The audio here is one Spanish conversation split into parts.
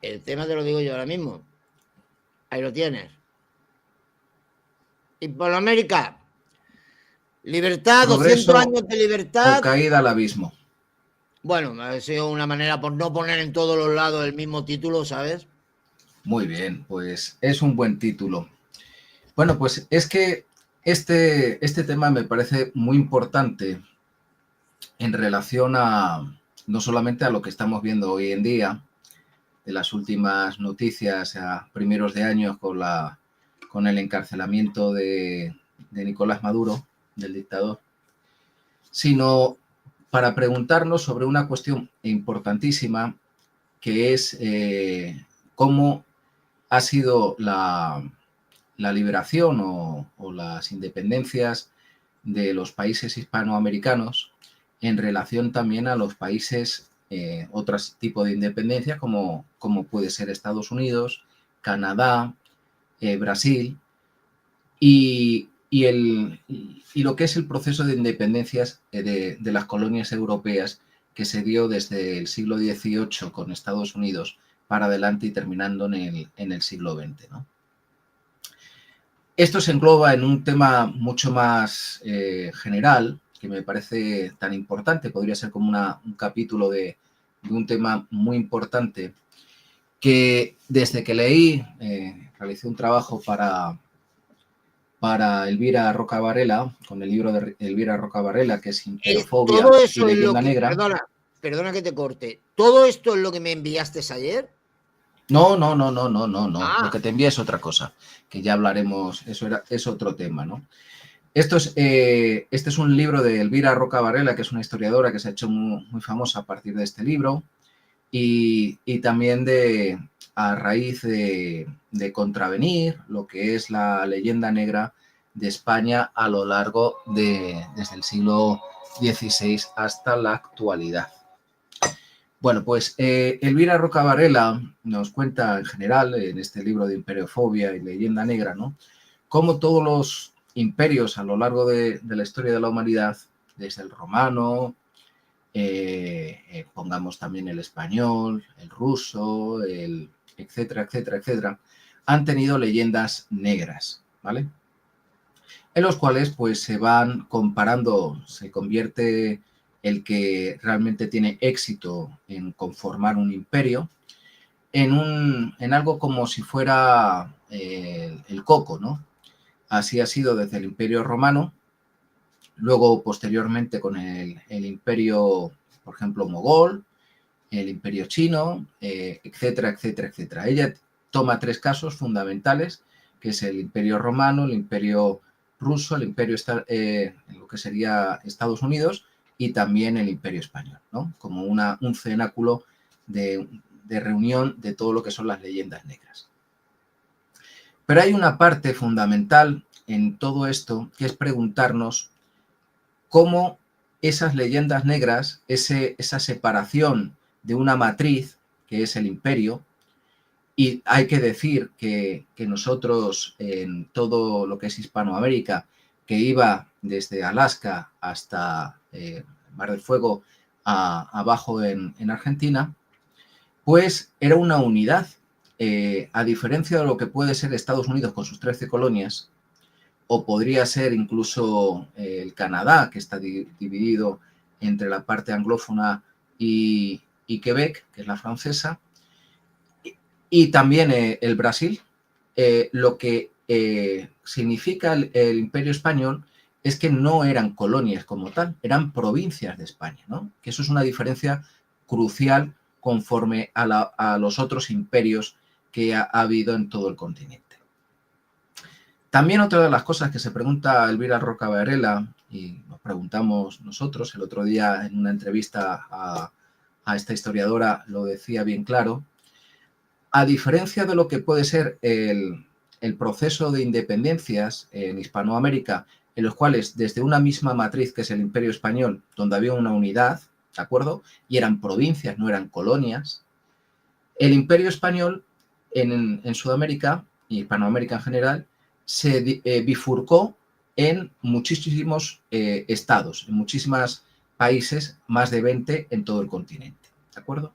El tema te lo digo yo ahora mismo. Ahí lo tienes. Hispanoamérica. Libertad, 200 ¿Progreso años de o libertad. caída al abismo? Bueno, ha sido una manera por no poner en todos los lados el mismo título, ¿sabes? Muy bien, pues es un buen título. Bueno, pues es que este tema me parece muy importante en relación a no solamente a lo que estamos viendo hoy en día, de las últimas noticias a primeros de año con el encarcelamiento de Nicolás Maduro, del dictador, sino para preguntarnos sobre una cuestión importantísima que es cómo ha sido la liberación o las independencias de los países hispanoamericanos en relación también a los países, otros tipos de independencia como puede ser Estados Unidos, Canadá, Brasil, y lo que es el proceso de independencias de las colonias europeas que se dio desde el siglo XVIII con Estados Unidos para adelante y terminando en el siglo XX, ¿no? Esto se engloba en un tema mucho más general, que me parece tan importante, podría ser como un capítulo de un tema muy importante, que desde que leí, realicé un trabajo para Elvira Roca Varela, con el libro de Elvira Roca Varela, que es Imperofobia Todo y eso es lo Leyenda que. Negra. Perdona que te corte. ¿Todo esto es lo que me enviaste ayer? No. Lo Ah, que te envía es otra cosa, que ya hablaremos, es otro tema, ¿no? Este es un libro de Elvira Roca Varela, que es una historiadora que se ha hecho muy famosa a partir de este libro, y también a raíz de contravenir lo que es la leyenda negra de España a lo largo desde el siglo XVI hasta la actualidad. Bueno, pues Elvira Roca Varela nos cuenta en general, en este libro de Imperiofobia y Leyenda Negra, ¿no?, cómo todos los imperios a lo largo de la historia de la humanidad, desde el romano, pongamos también el español, el ruso, etcétera, etcétera, etcétera, han tenido leyendas negras, ¿vale? En los cuales pues se van comparando, se convierte el que realmente tiene éxito en conformar un imperio en algo como si fuera el coco, ¿no? Así ha sido desde el Imperio Romano, luego posteriormente con el Imperio, por ejemplo, mogol, el Imperio Chino, etcétera, etcétera, etcétera. Ella toma tres casos fundamentales, que es el Imperio Romano, el Imperio Ruso, el Imperio, lo que sería Estados Unidos, y también el Imperio Español, ¿no?, como un cenáculo de reunión de todo lo que son las leyendas negras. Pero hay una parte fundamental en todo esto, que es preguntarnos cómo esas leyendas negras, esa separación de una matriz, que es el imperio, y hay que decir que nosotros en todo lo que es Hispanoamérica, que iba desde Alaska hasta Mar del Fuego abajo en Argentina, pues era una unidad. A diferencia de lo que puede ser Estados Unidos con sus 13 colonias, o podría ser incluso el Canadá, que está dividido entre la parte anglófona y Quebec, que es la francesa, y también el Brasil. Lo que significa el Imperio Español es que no eran colonias como tal, eran provincias de España, ¿no? Que eso es una diferencia crucial conforme a los otros imperios que ha habido en todo el continente. También otra de las cosas que se pregunta Elvira Roca Varela, y nos preguntamos nosotros, el otro día en una entrevista a esta historiadora lo decía bien claro, a diferencia de lo que puede ser el proceso de independencias en Hispanoamérica, en los cuales desde una misma matriz, que es el Imperio Español, donde había una unidad, ¿de acuerdo?, y eran provincias, no eran colonias, el Imperio Español en Sudamérica y Hispanoamérica en general se bifurcó en muchísimos estados, en muchísimos países, más de 20 en todo el continente, ¿de acuerdo?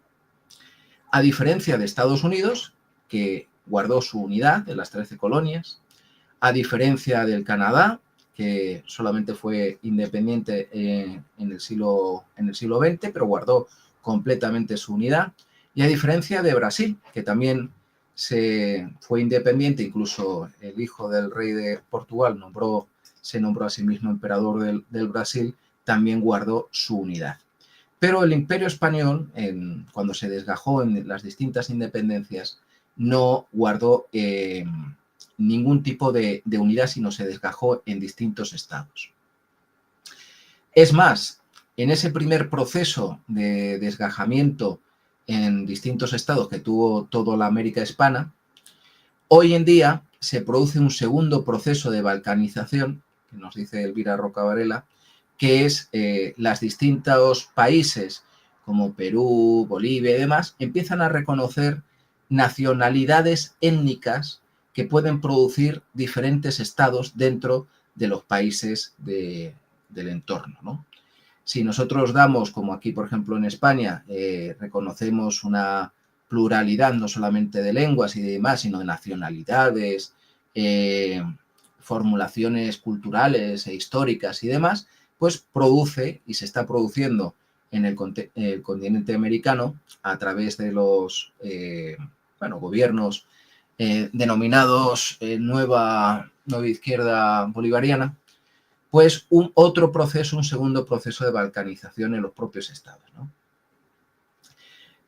A diferencia de Estados Unidos, que guardó su unidad de las 13 colonias, a diferencia del Canadá, que solamente fue independiente en el siglo XX, pero guardó completamente su unidad, y a diferencia de Brasil, que también fue independiente, incluso el hijo del rey de Portugal se nombró a sí mismo emperador del Brasil, también guardó su unidad. Pero el Imperio Español, cuando se desgajó en las distintas independencias, no guardó ningún tipo de unidad, sino se desgajó en distintos estados. Es más, en ese primer proceso de desgajamiento en distintos estados que tuvo toda la América hispana, hoy en día se produce un segundo proceso de balcanización, que nos dice Elvira Roca Varela, que es los distintos países como Perú, Bolivia y demás, empiezan a reconocer nacionalidades étnicas que pueden producir diferentes estados dentro de los países del entorno, ¿no? Si nosotros damos, como aquí por ejemplo en España, reconocemos una pluralidad no solamente de lenguas y demás, sino de nacionalidades, formulaciones culturales e históricas y demás, pues produce y se está produciendo en el continente americano a través de los gobiernos denominados nueva izquierda bolivariana, pues otro proceso, un segundo proceso de balcanización en los propios estados, ¿no?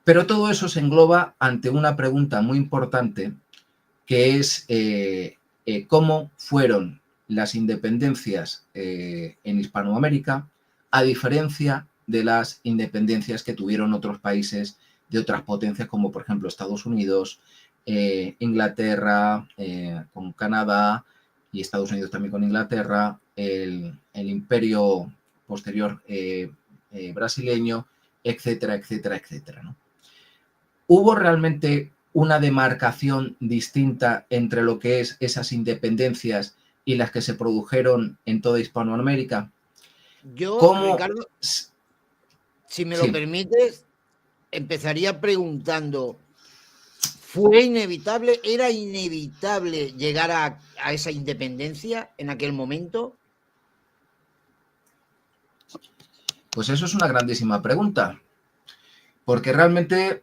Pero todo eso se engloba ante una pregunta muy importante, que es cómo fueron las independencias en Hispanoamérica, a diferencia de las independencias que tuvieron otros países de otras potencias, como por ejemplo Estados Unidos, Inglaterra, con Canadá, y Estados Unidos también con Inglaterra, el imperio posterior brasileño, etcétera, etcétera, etcétera, ¿no? ¿Hubo realmente una demarcación distinta entre lo que es esas independencias y las que se produjeron en toda Hispanoamérica? Yo, Ricardo, si me lo Sí. permites, empezaría preguntando, ¿fue inevitable, era inevitable llegar a esa independencia en aquel momento? Pues eso es una grandísima pregunta, porque realmente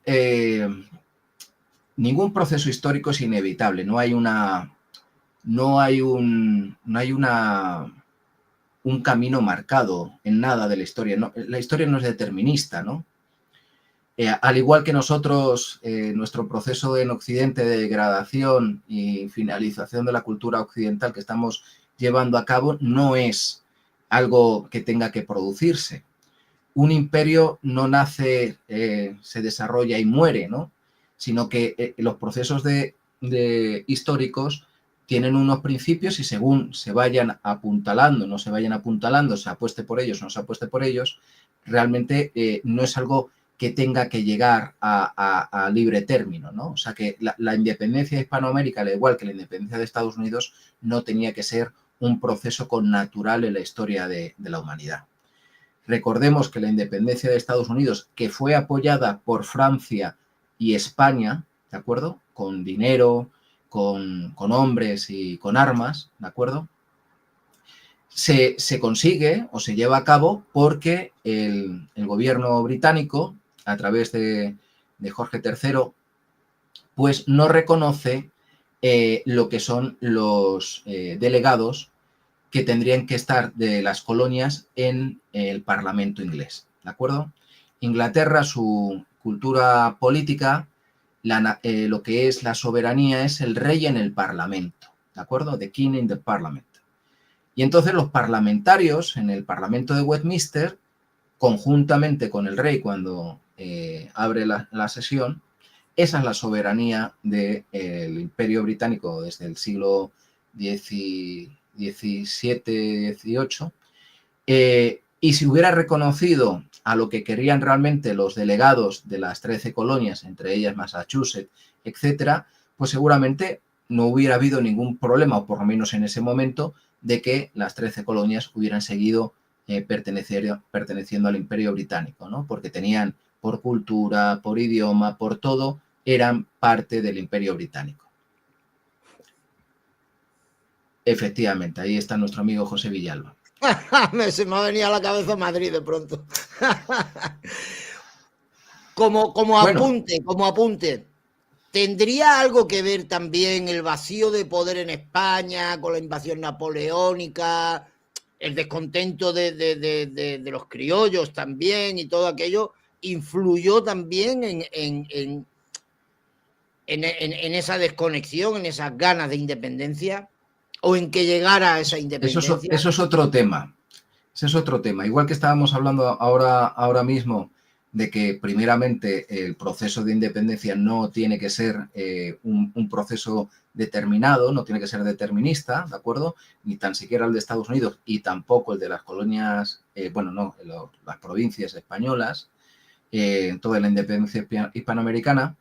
ningún proceso histórico es inevitable, no hay un camino marcado en nada de la historia, ¿no? La historia no es determinista, ¿no? Al igual que nosotros, nuestro proceso en Occidente de degradación y finalización de la cultura occidental que estamos llevando a cabo no es algo que tenga que producirse. Un imperio no nace, se desarrolla y muere, ¿no? Sino que los procesos históricos tienen unos principios y según se vayan apuntalando, no se vayan apuntalando, se apueste por ellos, no se apueste por ellos, realmente no es algo que tenga que llegar a libre término, ¿no? O sea que la independencia de Hispanoamérica, al igual que la independencia de Estados Unidos, no tenía que ser un proceso connatural en la historia de la humanidad. Recordemos que la independencia de Estados Unidos, que fue apoyada por Francia y España, ¿de acuerdo? Con dinero, con hombres y con armas, ¿de acuerdo? Se consigue o se lleva a cabo porque el gobierno británico, a través de Jorge III, pues no reconoce lo que son los delegados que tendrían que estar de las colonias en el Parlamento inglés, ¿de acuerdo? Inglaterra, su cultura política, lo que es la soberanía es el rey en el Parlamento, ¿de acuerdo? The King in the Parliament. Y entonces los parlamentarios en el Parlamento de Westminster, conjuntamente con el rey cuando abre la sesión, esa es la soberanía del Imperio Británico desde el siglo XVII, XVIII. Y si hubiera reconocido a lo que querían realmente los delegados de las 13 colonias, entre ellas Massachusetts, etcétera, pues seguramente no hubiera habido ningún problema, o por lo menos en ese momento, de que las 13 colonias hubieran seguido perteneciendo al Imperio Británico, ¿no? Porque tenían por cultura, por idioma, por todo, eran parte del Imperio Británico. Efectivamente, ahí está nuestro amigo José Villalba. Se me ha venido a la cabeza Madrid de pronto. Como Bueno, apunte. ¿Tendría algo que ver también el vacío de poder en España con la invasión napoleónica, el descontento de los criollos también y todo aquello? ¿Influyó también en esa desconexión, en esas ganas de independencia? ¿O en que llegara a esa independencia? eso es otro tema. Ese es otro tema. Igual que estábamos hablando ahora mismo de que primeramente el proceso de independencia no tiene que ser un proceso determinado, no tiene que ser determinista, ¿de acuerdo? Ni tan siquiera el de Estados Unidos y tampoco el de las colonias, las provincias españolas, toda la independencia hispanoamericana.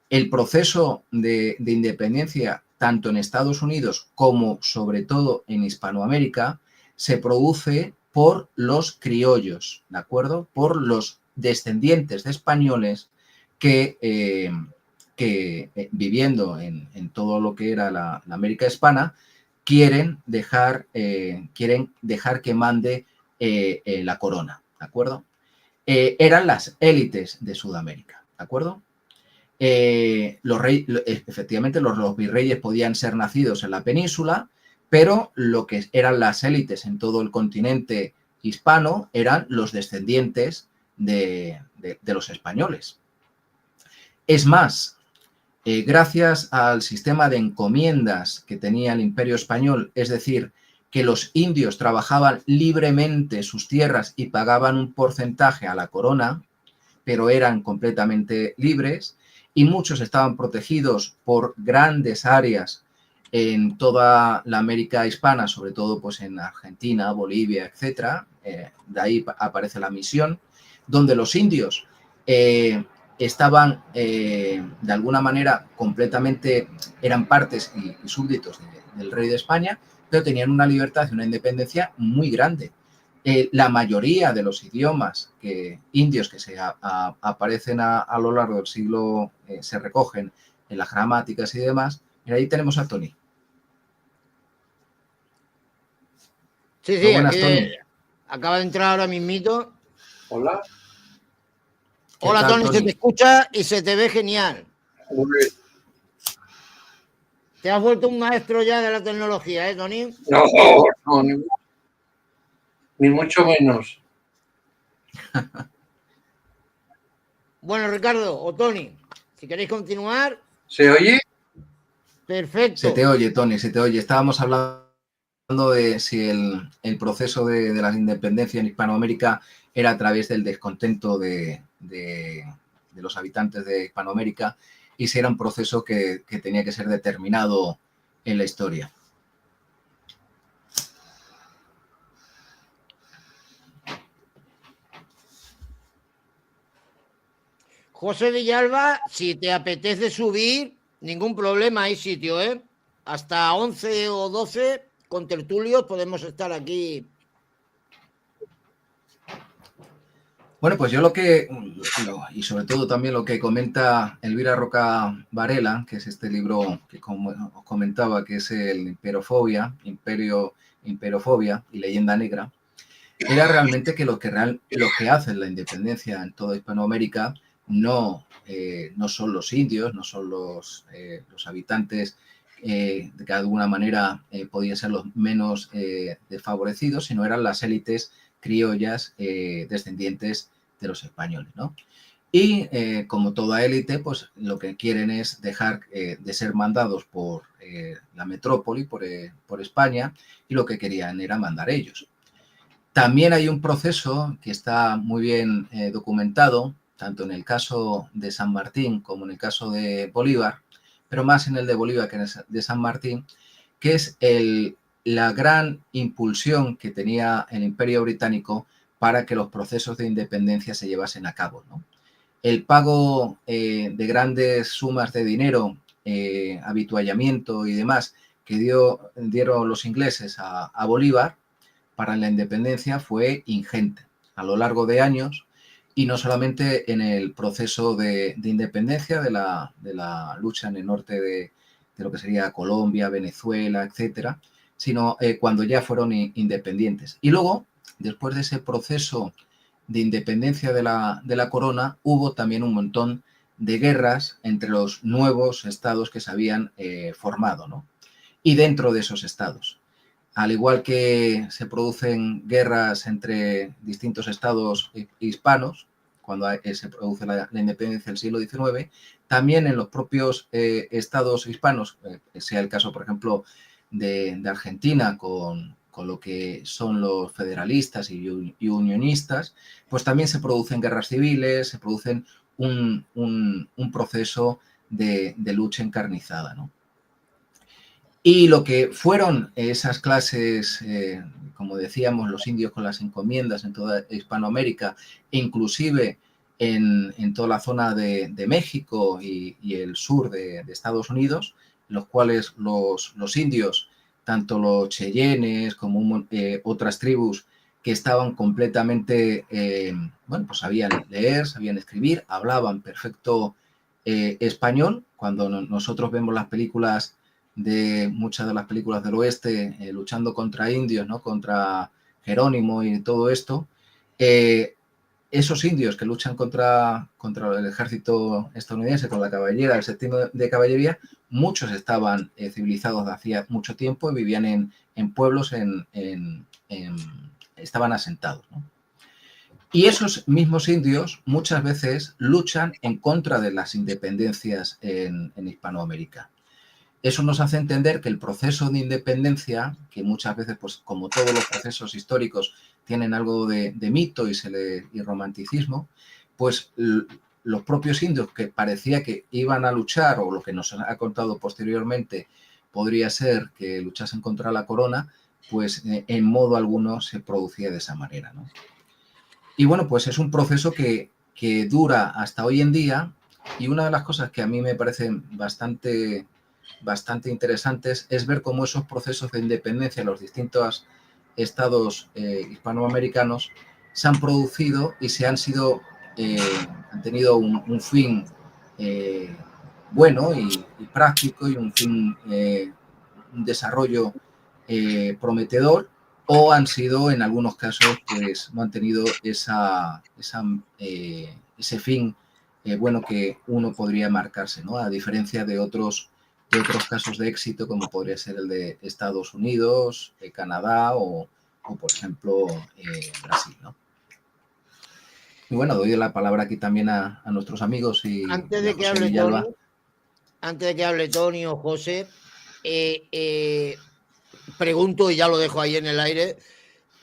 El proceso de independencia, tanto en Estados Unidos como sobre todo en Hispanoamérica, se produce por los criollos, ¿de acuerdo? Por los descendientes de españoles que viviendo en todo lo que era la América hispana, quieren dejar que mande la corona, ¿de acuerdo? Eran las élites de Sudamérica, ¿de acuerdo? Efectivamente, los virreyes podían ser nacidos en la península, pero lo que eran las élites en todo el continente hispano eran los descendientes de los españoles. Es más, gracias al sistema de encomiendas que tenía el Imperio Español, es decir, que los indios trabajaban libremente sus tierras y pagaban un porcentaje a la corona, pero eran completamente libres, y muchos estaban protegidos por grandes áreas en toda la América hispana, sobre todo pues en Argentina, Bolivia, etc. De ahí aparece la misión, donde los indios estaban de alguna manera completamente, eran partes y súbditos del rey de España, pero tenían una libertad y una independencia muy grande. La mayoría de los idiomas indios que se aparecen a lo largo del siglo, se recogen en las gramáticas y demás. Y ahí tenemos a Tony. Sí, Muy buenas, aquí Tony. acaba de entrar ahora mismito. Hola. Hola, tal, Tony, se te escucha y se te ve genial. Muy bien. Te has vuelto un maestro ya de la tecnología, ¿eh, Tony? No, ni mucho menos. Bueno, Ricardo o Tony, si queréis continuar. ¿Se oye? Perfecto. Se te oye, Tony, se te oye. Estábamos hablando de si el proceso de la independencia en Hispanoamérica era a través del descontento de los habitantes de Hispanoamérica y si era un proceso que tenía que ser determinado en la historia. José Villalba, si te apetece subir, ningún problema, hay sitio, ¿eh? Hasta 11 o 12 con tertulios podemos estar aquí. Bueno, pues yo y sobre todo también lo que comenta Elvira Roca Varela, que es este libro que como os comentaba, que es el Imperofobia y Leyenda Negra, era realmente que lo que hace la independencia en toda Hispanoamérica no son los indios, no son los habitantes que de alguna manera podían ser los menos desfavorecidos, sino eran las élites criollas descendientes de los españoles, ¿no? Y como toda élite, pues lo que quieren es dejar de ser mandados por la metrópoli, por España, y lo que querían era mandar ellos. También hay un proceso que está muy bien documentado, tanto en el caso de San Martín como en el caso de Bolívar, pero más en el de Bolívar que en el de San Martín, que es la gran impulsión que tenía el Imperio Británico para que los procesos de independencia se llevasen a cabo, ¿no? El pago de grandes sumas de dinero, habituallamiento y demás que dieron los ingleses a Bolívar para la independencia fue ingente a lo largo de años, y no solamente en el proceso de independencia de la lucha en el norte de lo que sería Colombia, Venezuela, etcétera, sino cuando ya fueron independientes. Y luego, después de ese proceso de independencia de la corona, hubo también un montón de guerras entre los nuevos estados que se habían formado, ¿no? Y dentro de esos estados. Al igual que se producen guerras entre distintos estados hispanos, cuando se produce la independencia del siglo XIX, también en los propios estados hispanos, sea el caso, por ejemplo, de Argentina con lo que son los federalistas y unionistas, pues también se producen guerras civiles, se producen un proceso de lucha encarnizada, ¿no? Y lo que fueron esas clases, como decíamos, los indios con las encomiendas en toda Hispanoamérica, inclusive en toda la zona de México y el sur de Estados Unidos, los cuales los indios, tanto los cheyennes como otras tribus que estaban completamente, bueno, pues sabían leer, sabían escribir, hablaban perfecto español. Cuando nosotros vemos las películas de muchas de las películas del oeste, luchando contra indios, ¿no? Contra Jerónimo y todo esto, esos indios que luchan contra el ejército estadounidense, con la caballería, el séptimo de caballería, muchos estaban civilizados de hacía mucho tiempo y vivían en pueblos, estaban asentados, ¿no? Y esos mismos indios muchas veces luchan en contra de las independencias en Hispanoamérica. Eso nos hace entender que el proceso de independencia, que muchas veces, pues como todos los procesos históricos, tienen algo de mito y romanticismo, pues los propios indios que parecía que iban a luchar, o lo que nos ha contado posteriormente podría ser que luchasen contra la corona, pues en modo alguno se producía de esa manera, ¿no? Y bueno, pues es un proceso que dura hasta hoy en día, y una de las cosas que a mí me parecen bastante interesantes es ver cómo esos procesos de independencia en los distintos estados hispanoamericanos se han producido y han tenido un fin bueno y práctico, y un desarrollo prometedor, o han sido, en algunos casos, pues no han tenido ese fin bueno que uno podría marcarse, ¿no? A diferencia de otros casos de éxito, como podría ser el de Estados Unidos, Canadá o por ejemplo, Brasil, ¿no? Y bueno, doy la palabra aquí también a nuestros amigos y Antes a de que José hable Villalba. Tony, o José, pregunto, y ya lo dejo ahí en el aire,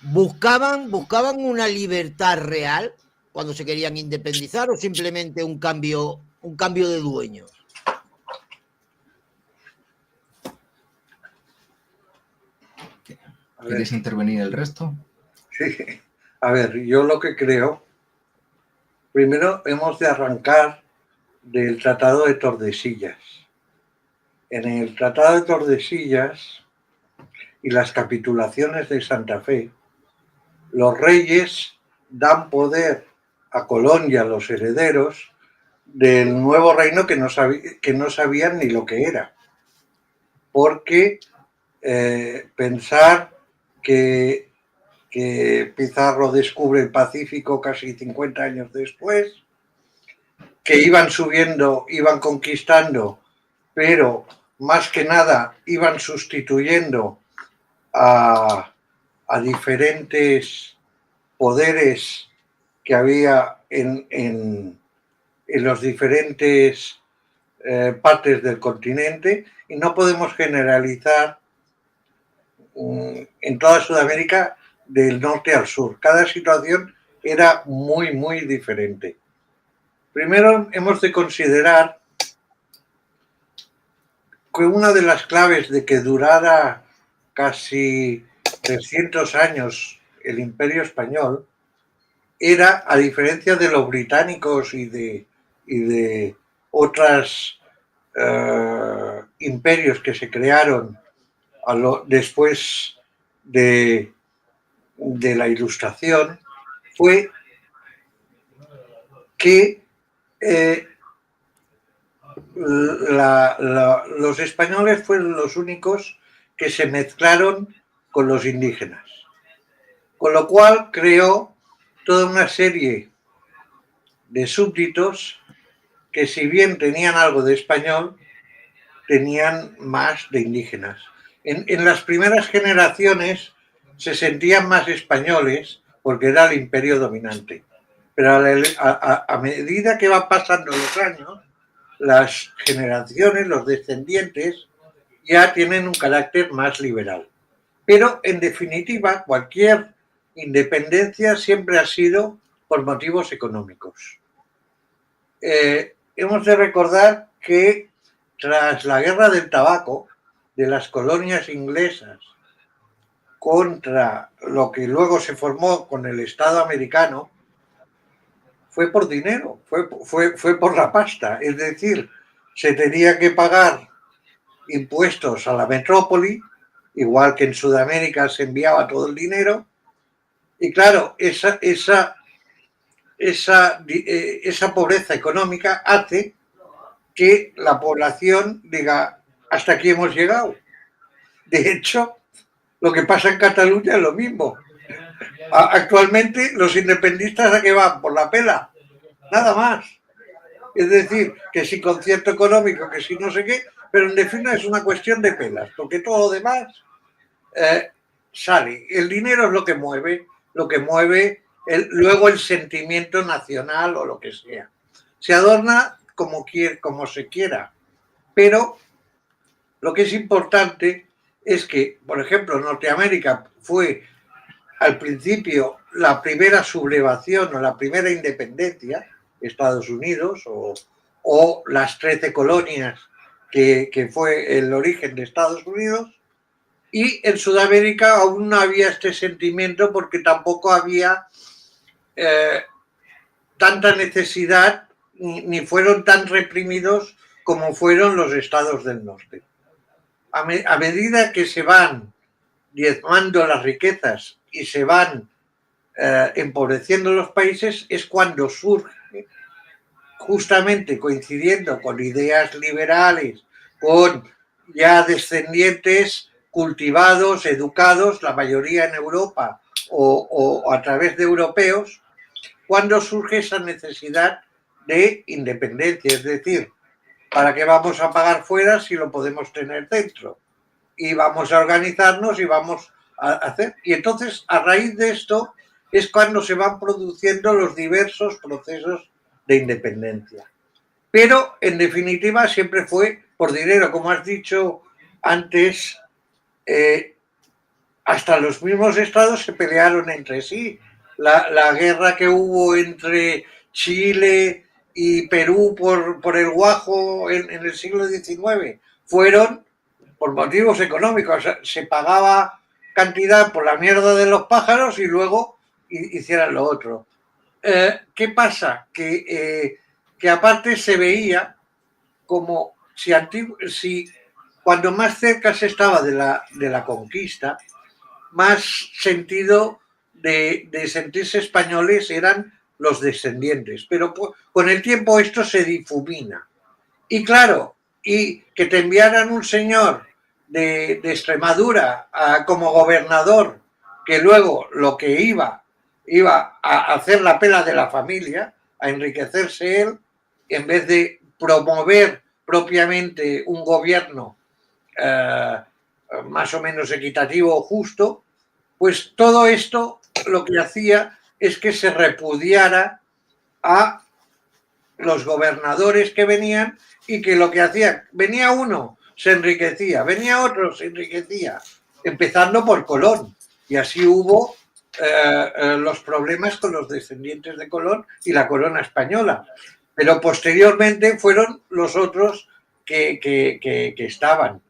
¿buscaban una libertad real cuando se querían independizar, o simplemente un cambio de dueños? ¿Queréis intervenir el resto? Sí. A ver, yo lo que creo, primero hemos de arrancar del Tratado de Tordesillas. En el Tratado de Tordesillas y las capitulaciones de Santa Fe, los reyes dan poder a Colón y a los herederos del nuevo reino que no sabían ni lo que era. Porque pensar que Pizarro descubre el Pacífico casi 50 años después, que iban subiendo, iban conquistando, pero más que nada iban sustituyendo a diferentes poderes que había en los diferentes partes del continente, y no podemos generalizar en toda Sudamérica del norte al sur. Cada situación era muy, muy diferente. Primero hemos de considerar que una de las claves de que durara casi 300 años el Imperio Español era, a diferencia de los británicos y de otros imperios que se crearon después de la Ilustración, fue que los españoles fueron los únicos que se mezclaron con los indígenas, con lo cual creó toda una serie de súbditos que, si bien tenían algo de español, tenían más de indígenas. En las primeras generaciones se sentían más españoles porque era el imperio dominante, pero a medida que van pasando los años, las generaciones, los descendientes, ya tienen un carácter más liberal. Pero, en definitiva, cualquier independencia siempre ha sido por motivos económicos. Hemos de recordar que tras la guerra del tabaco de las colonias inglesas contra lo que luego se formó con el Estado americano, fue por dinero, fue por la pasta. Es decir, se tenía que pagar impuestos a la metrópoli, igual que en Sudamérica se enviaba todo el dinero, y claro, esa pobreza económica hace que la población diga, hasta aquí hemos llegado. De hecho, lo que pasa en Cataluña es lo mismo. Actualmente los independistas ¿a qué van? Por la pela, nada más. Es decir, que si concierto económico, que si no sé qué, pero en definitiva es una cuestión de pelas, porque todo lo demás sale. El dinero es lo que mueve luego el sentimiento nacional o lo que sea. Se adorna como se quiera, pero lo que es importante es que, por ejemplo, Norteamérica fue al principio la primera sublevación o la primera independencia, Estados Unidos o las 13 colonias que fue el origen de Estados Unidos, y en Sudamérica aún no había este sentimiento porque tampoco había tanta necesidad ni fueron tan reprimidos como fueron los estados del norte. A medida que se van diezmando las riquezas y se van empobreciendo los países, es cuando surge, justamente coincidiendo con ideas liberales, con ya descendientes cultivados, educados, la mayoría en Europa o a través de europeos, cuando surge esa necesidad de independencia. Es decir, ¿para qué vamos a pagar fuera si lo podemos tener dentro? Y vamos a organizarnos y vamos a hacer. Y entonces, a raíz de esto, es cuando se van produciendo los diversos procesos de independencia. Pero, en definitiva, siempre fue por dinero. Como has dicho antes, hasta los mismos estados se pelearon entre sí. La guerra que hubo entre Chile y Perú por el Guajo en el siglo XIX fueron por motivos económicos. O sea, se pagaba cantidad por la mierda de los pájaros y luego hicieran lo otro. ¿Qué pasa? Que aparte se veía como si cuando más cerca se estaba de la conquista, más sentido de sentirse españoles eran los descendientes. Pero con el tiempo esto se difumina. Y claro, y que te enviaran un señor de Extremadura como gobernador, que luego lo que iba a hacer la pela de la familia, a enriquecerse él, en vez de promover propiamente un gobierno más o menos equitativo o justo, pues todo esto lo que hacía es que se repudiara a los gobernadores que venían y que lo que hacían, venía uno, se enriquecía, venía otro, se enriquecía, empezando por Colón. Y así hubo los problemas con los descendientes de Colón y la corona española. Pero posteriormente fueron los otros que estaban.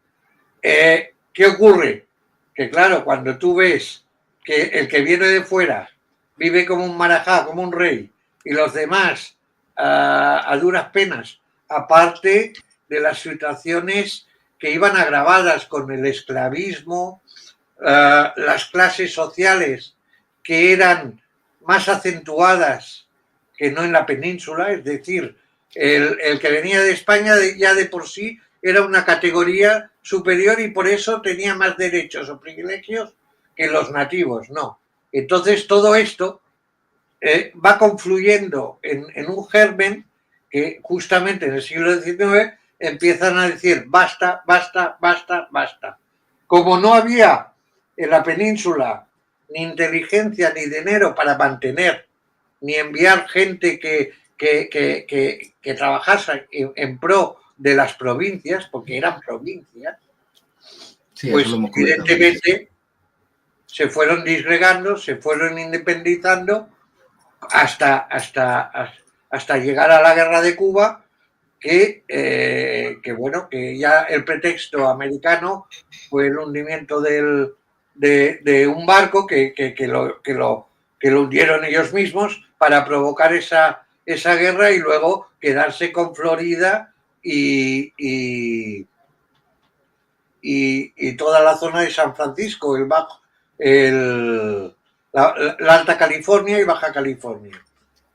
¿Qué ocurre? Que claro, cuando tú ves que el que viene de fuera vive como un marajá, como un rey, y los demás a duras penas, aparte de las situaciones que iban agravadas con el esclavismo, las clases sociales que eran más acentuadas que no en la península, es decir, el que venía de España ya de por sí era una categoría superior y por eso tenía más derechos o privilegios que los nativos, no. Entonces todo esto va confluyendo en un germen que justamente en el siglo XIX empiezan a decir basta, basta, basta, basta. Como no había en la península ni inteligencia ni dinero para mantener ni enviar gente que trabajase en pro de las provincias, porque eran provincias, Sí, pues eso lo hemos comentado. evidentemente se fueron disgregando, se fueron independizando hasta llegar a la guerra de Cuba, que bueno, que ya el pretexto americano fue el hundimiento de un barco que lo hundieron ellos mismos para provocar esa guerra y luego quedarse con Florida y toda la zona de San Francisco, la Alta California y Baja California.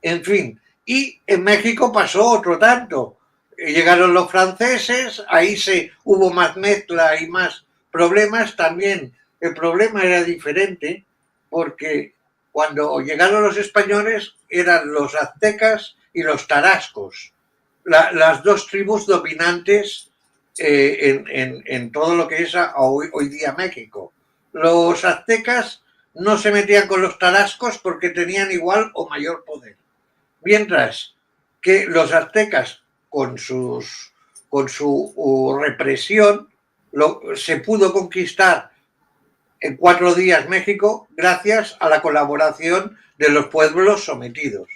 En fin, y en México pasó otro tanto. Llegaron los franceses, ahí hubo más mezcla y más problemas. También el problema era diferente porque cuando llegaron los españoles eran los aztecas y los tarascos, las dos tribus dominantes en todo lo que es hoy día México. Los aztecas no se metían con los tarascos porque tenían igual o mayor poder. Mientras que los aztecas, con su represión, se pudo conquistar en 4 días México gracias a la colaboración de los pueblos sometidos.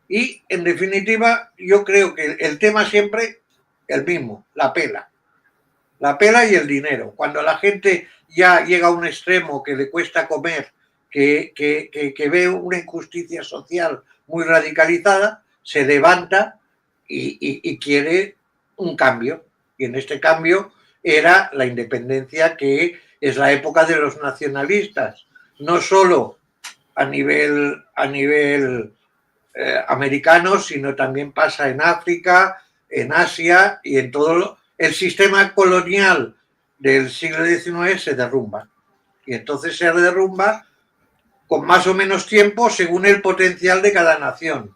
Y, en definitiva, yo creo que el tema siempre el mismo, la pela. La pela y el dinero. Cuando la gente ya llega a un extremo que le cuesta comer, que ve una injusticia social muy radicalizada, se levanta y quiere un cambio. Y en este cambio era la independencia, que es la época de los nacionalistas, no solo a nivel americano, sino también pasa en África, en Asia y en todo el sistema colonial del siglo XIX se derrumba. Y entonces se derrumba con más o menos tiempo según el potencial de cada nación.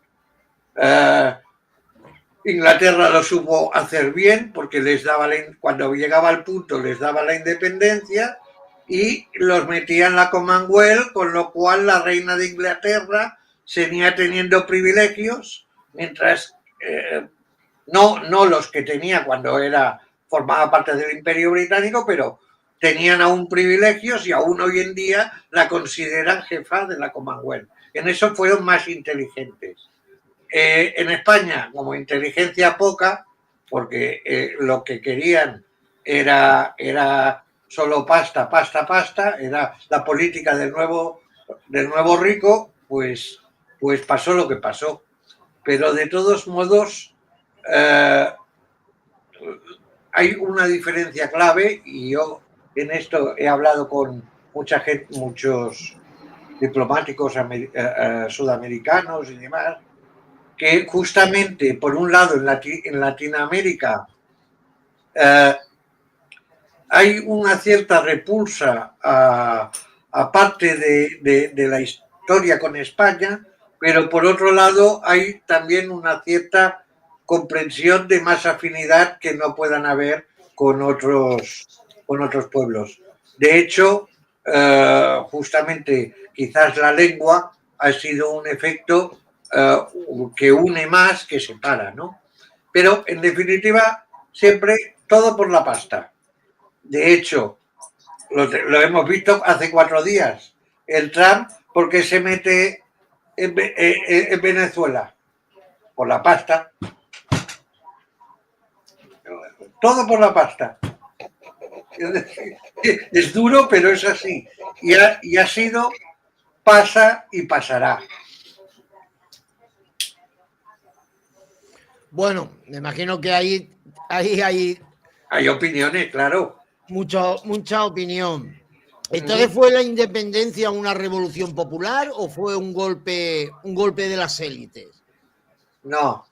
Inglaterra lo supo hacer bien porque les daba cuando llegaba al punto les daba la independencia y los metía en la Commonwealth, con lo cual la reina de Inglaterra seguía teniendo privilegios, mientras no los que tenía cuando formaba parte del Imperio Británico, pero tenían aún privilegios y aún hoy en día la consideran jefa de la Commonwealth. En eso fueron más inteligentes. En España, como inteligencia poca, porque lo que querían era solo pasta, era la política del nuevo rico, pues pasó lo que pasó. Pero de todos modos, hay una diferencia clave, y yo en esto he hablado con mucha gente, muchos diplomáticos sudamericanos y demás, que justamente, por un lado, en Latinoamérica hay una cierta repulsa a parte de la historia con España, pero por otro lado hay también una cierta comprensión de más afinidad que no puedan haber con otros pueblos. De hecho, justamente quizás la lengua ha sido un efecto que une más que separa, ¿no? Pero en definitiva, siempre todo por la pasta. De hecho, lo hemos visto hace 4 días. El Trump, ¿por qué se mete en Venezuela? Por la pasta. Todo por la pasta. Es duro, pero es así. Y ha sido, pasa y pasará. Bueno, me imagino que ahí hay opiniones, claro. Mucha opinión. ¿Entonces fue la independencia una revolución popular o fue un golpe de las élites? No.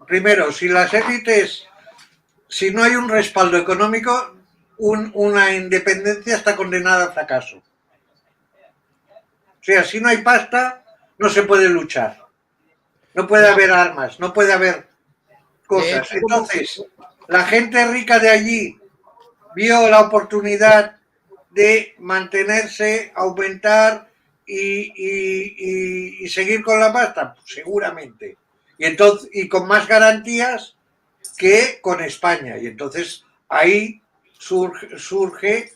Primero, si las élites, si no hay un respaldo económico, una independencia está condenada al fracaso. O sea, si no hay pasta, no se puede luchar. No puede haber armas, no puede haber cosas. Entonces, la gente rica de allí vio la oportunidad de mantenerse, aumentar y seguir con la pasta, pues seguramente. Y con más garantías que con España. Y entonces ahí surge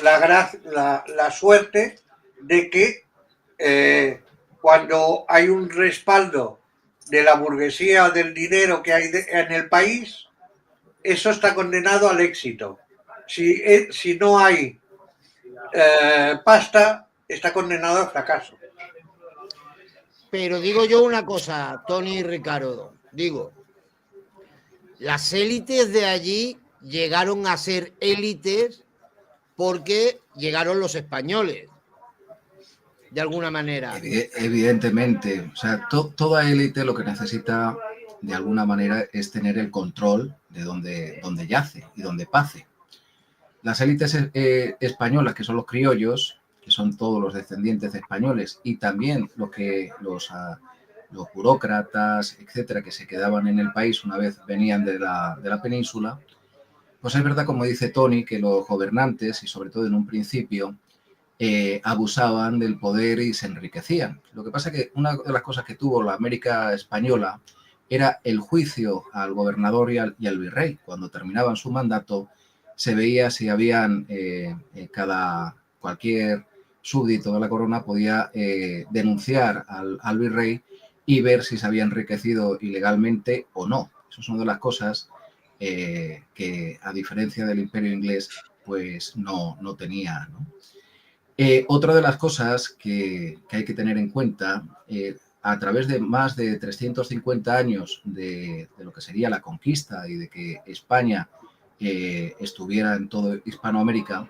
la suerte de que cuando hay un respaldo de la burguesía o del dinero que hay en el país, eso está condenado al éxito. Si no hay pasta, está condenado al fracaso. Pero digo yo una cosa, Tony y Ricardo, digo, las élites de allí llegaron a ser élites porque llegaron los españoles, de alguna manera. Evidentemente, o sea, toda élite lo que necesita de alguna manera es tener el control de donde yace y donde pace. Las élites españolas, que son los criollos, que son todos los descendientes de españoles, y también los burócratas, etcétera, que se quedaban en el país una vez venían de la península, pues es verdad, como dice Tony, que los gobernantes, y sobre todo en un principio, abusaban del poder y se enriquecían. Lo que pasa es que una de las cosas que tuvo la América española era el juicio al gobernador y al virrey. Cuando terminaban su mandato, se veía si habían cualquier súbdito de la corona podía denunciar al virrey y ver si se había enriquecido ilegalmente o no. Eso es una de las cosas que, a diferencia del Imperio inglés, pues no tenía, ¿no? Otra de las cosas que hay que tener en cuenta, a través de más de 350 años de lo que sería la conquista y de que España estuviera en toda Hispanoamérica,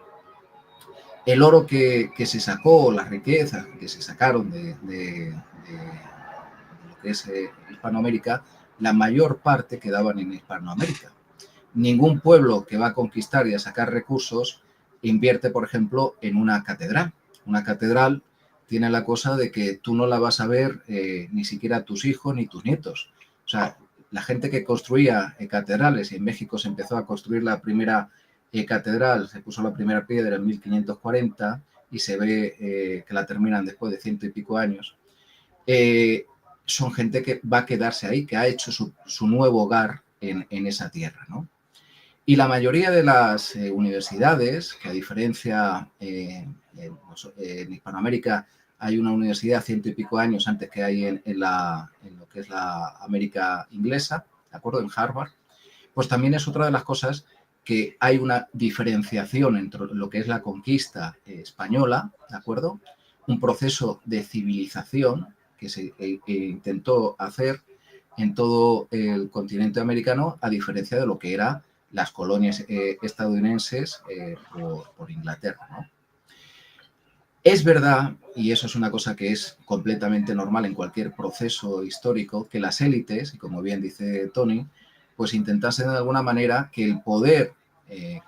el oro que se sacó, las riquezas que se sacaron de lo que es Hispanoamérica, la mayor parte quedaban en Hispanoamérica. Ningún pueblo que va a conquistar y a sacar recursos invierte, por ejemplo, en una catedral. Una catedral tiene la cosa de que tú no la vas a ver ni siquiera tus hijos ni tus nietos. O sea, la gente que construía catedrales, y en México se empezó a construir la primera catedral, se puso la primera piedra en 1540 y se ve que la terminan después de 100 y pico años, son gente que va a quedarse ahí, que ha hecho su nuevo hogar en esa tierra, ¿no? Y la mayoría de las universidades, que a diferencia en Hispanoamérica hay una universidad 100 y pico años antes que hay en lo que es la América inglesa, ¿de acuerdo? En Harvard, pues también es otra de las cosas que hay una diferenciación entre lo que es la conquista española, ¿de acuerdo? Un proceso de civilización que se intentó hacer en todo el continente americano, a diferencia de lo que era las colonias estadounidenses por Inglaterra, ¿no? Es verdad, y eso es una cosa que es completamente normal en cualquier proceso histórico, que las élites, y como bien dice Tony, pues intentasen de alguna manera que el poder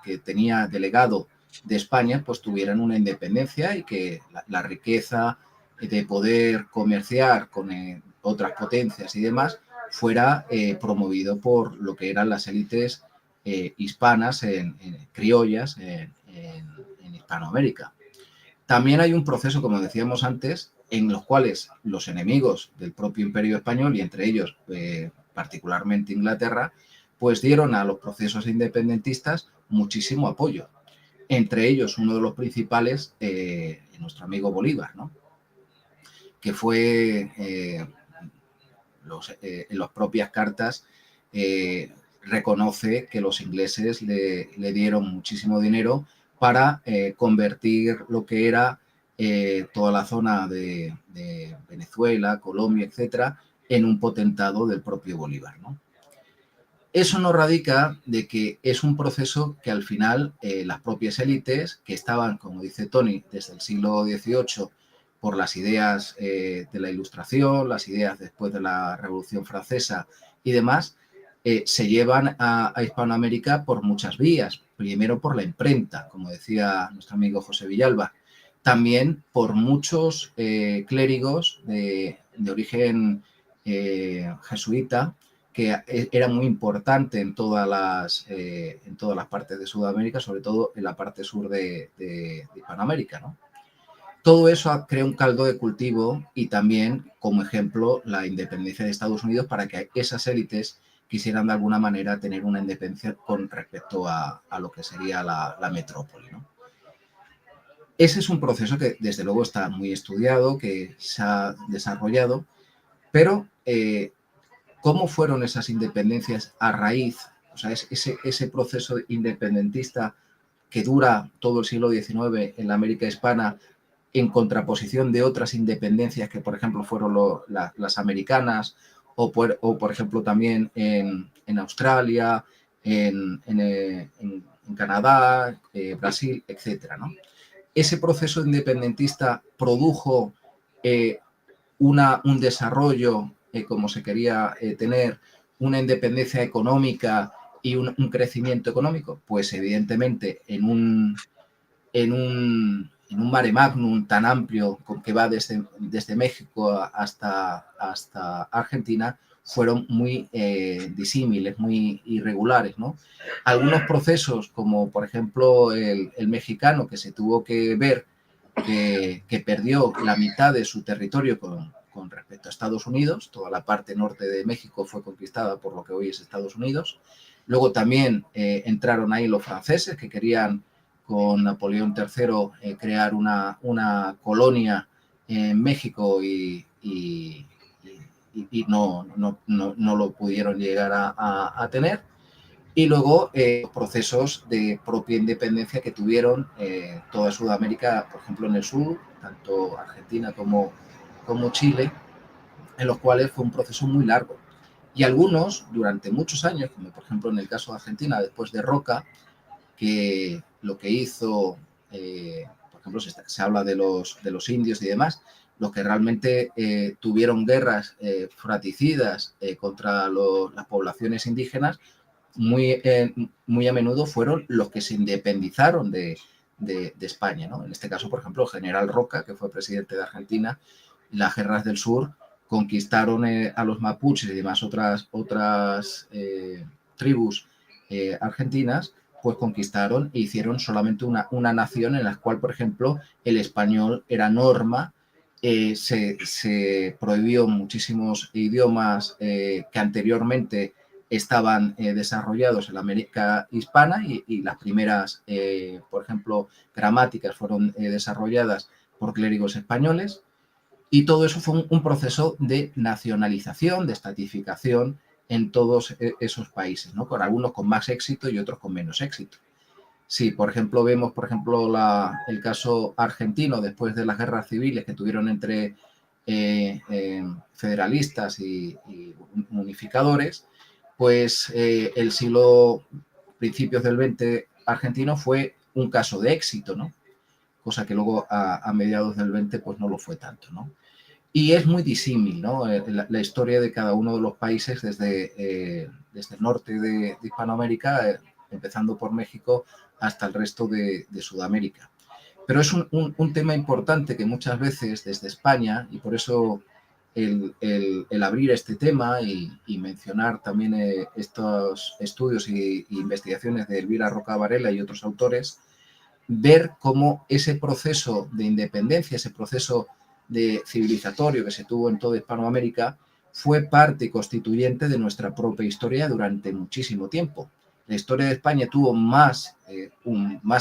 que tenía delegado de España, pues tuvieran una independencia y que la riqueza de poder comerciar con otras potencias y demás fuera promovido por lo que eran las élites hispanas, criollas, en Hispanoamérica. También hay un proceso, como decíamos antes, en los cuales los enemigos del propio Imperio Español, y entre ellos particularmente Inglaterra, pues dieron a los procesos independentistas muchísimo apoyo. Entre ellos, uno de los principales, nuestro amigo Bolívar, ¿no? Que fue, en las propias cartas, reconoce que los ingleses le dieron muchísimo dinero para convertir lo que era toda la zona de Venezuela, Colombia, etcétera, en un potentado del propio Bolívar, ¿no? Eso no radica de que es un proceso que al final las propias élites que estaban, como dice Tony, desde el siglo XVIII por las ideas de la Ilustración, las ideas después de la Revolución Francesa y demás, se llevan a Hispanoamérica por muchas vías. Primero por la imprenta, como decía nuestro amigo José Villalba. También por muchos clérigos de origen jesuita, que era muy importante en todas las partes de Sudamérica, sobre todo en la parte sur de Hispanoamérica, ¿no? Todo eso crea un caldo de cultivo y también, como ejemplo, la independencia de Estados Unidos para que esas élites quisieran de alguna manera tener una independencia con respecto a lo que sería la metrópoli, ¿no? Ese es un proceso que desde luego está muy estudiado, que se ha desarrollado, pero ¿cómo fueron esas independencias a raíz? O sea, ese proceso independentista que dura todo el siglo XIX en la América hispana, en contraposición de otras independencias que, por ejemplo, fueron las americanas, o por ejemplo, también en Australia, en Canadá, Brasil, etcétera, ¿no? Ese proceso independentista produjo un desarrollo como se quería tener, una independencia económica y un crecimiento económico. Pues evidentemente en un mare magnum tan amplio que va desde México hasta Argentina, fueron muy disímiles, muy irregulares, ¿no? Algunos procesos, como por ejemplo el mexicano, que se tuvo que ver que perdió la mitad de su territorio con respecto a Estados Unidos. Toda la parte norte de México fue conquistada por lo que hoy es Estados Unidos. Luego también entraron ahí los franceses, que querían con Napoleón III crear una colonia en México y no lo pudieron llegar a tener. Y luego procesos de propia independencia que tuvieron toda Sudamérica, por ejemplo en el sur, tanto Argentina como Chile, en los cuales fue un proceso muy largo. Y algunos, durante muchos años, como por ejemplo en el caso de Argentina, después de Roca, que lo que hizo, por ejemplo, se habla de los indios y demás, los que realmente tuvieron guerras fratricidas contra las poblaciones indígenas, muy a menudo fueron los que se independizaron de España, ¿no? En este caso, por ejemplo, el general Roca, que fue presidente de Argentina, las guerras del sur conquistaron a los mapuches y demás otras tribus argentinas, pues conquistaron e hicieron solamente una nación en la cual, por ejemplo, el español era norma. Se prohibió muchísimos idiomas que anteriormente estaban desarrollados en la América hispana y las primeras, por ejemplo, gramáticas fueron desarrolladas por clérigos españoles, y todo eso fue un proceso de nacionalización, de estatificación en todos esos países, ¿no? Con algunos con más éxito y otros con menos éxito. Si, por ejemplo, vemos, por ejemplo, el caso argentino después de las guerras civiles que tuvieron entre federalistas y unificadores, pues el siglo, principios del 20 argentino fue un caso de éxito, ¿no? Cosa que luego a mediados del 20 pues no lo fue tanto, ¿no? Y es muy disímil, ¿no? La historia de cada uno de los países desde el norte de Hispanoamérica, empezando por México, hasta el resto de Sudamérica. Pero es un tema importante que muchas veces desde España, y por eso el abrir este tema y mencionar también estos estudios e investigaciones de Elvira Roca Varela y otros autores, ver cómo ese proceso de independencia, ese proceso de civilizatorio que se tuvo en toda Hispanoamérica, fue parte constituyente de nuestra propia historia durante muchísimo tiempo. La historia de España tuvo más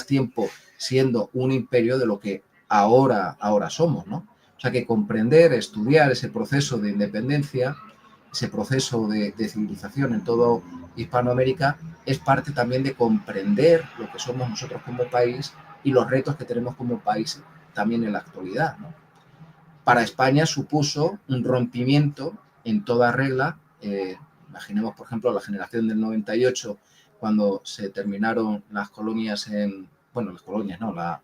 tiempo siendo un imperio de lo que ahora somos, ¿no? O sea que comprender, estudiar ese proceso de independencia, ese proceso de civilización en toda Hispanoamérica, es parte también de comprender lo que somos nosotros como país y los retos que tenemos como país también en la actualidad, ¿no? Para España supuso un rompimiento en toda regla Imaginemos, por ejemplo, la generación del 98, cuando se terminaron las colonias las colonias, no, las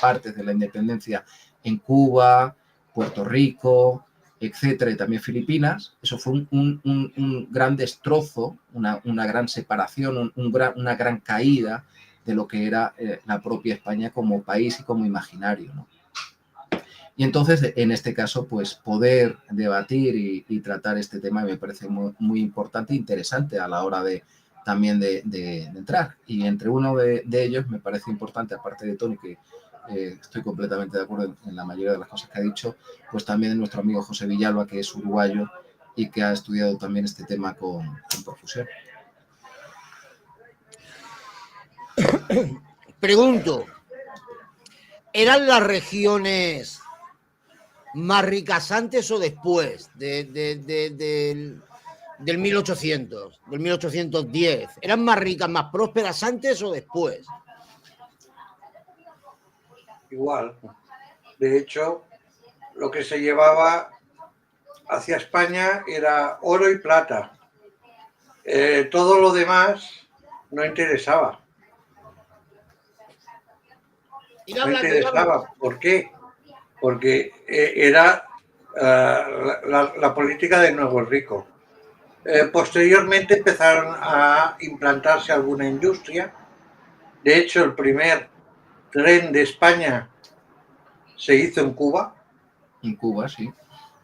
partes de la independencia en Cuba, Puerto Rico, etcétera, y también Filipinas. Eso fue un gran destrozo, una gran separación, una gran caída de lo que era la propia España como país y como imaginario, ¿no? Y entonces, en este caso, pues poder debatir y tratar este tema me parece muy, muy importante e interesante a la hora también de entrar. Y entre uno de ellos me parece importante, aparte de Tony, que estoy completamente de acuerdo en la mayoría de las cosas que ha dicho, pues también nuestro amigo José Villalba, que es uruguayo y que ha estudiado también este tema con profusión. Pregunto, ¿eran las regiones más ricas antes o después del 1800, del 1810? ¿Eran más ricas, más prósperas antes o después? Igual. De hecho, lo que se llevaba hacia España era oro y plata. Todo lo demás no interesaba. No interesaba. ¿Por qué? Porque era la política del nuevo rico. Posteriormente empezaron a implantarse alguna industria. De hecho, el primer tren de España se hizo en Cuba. En Cuba, sí.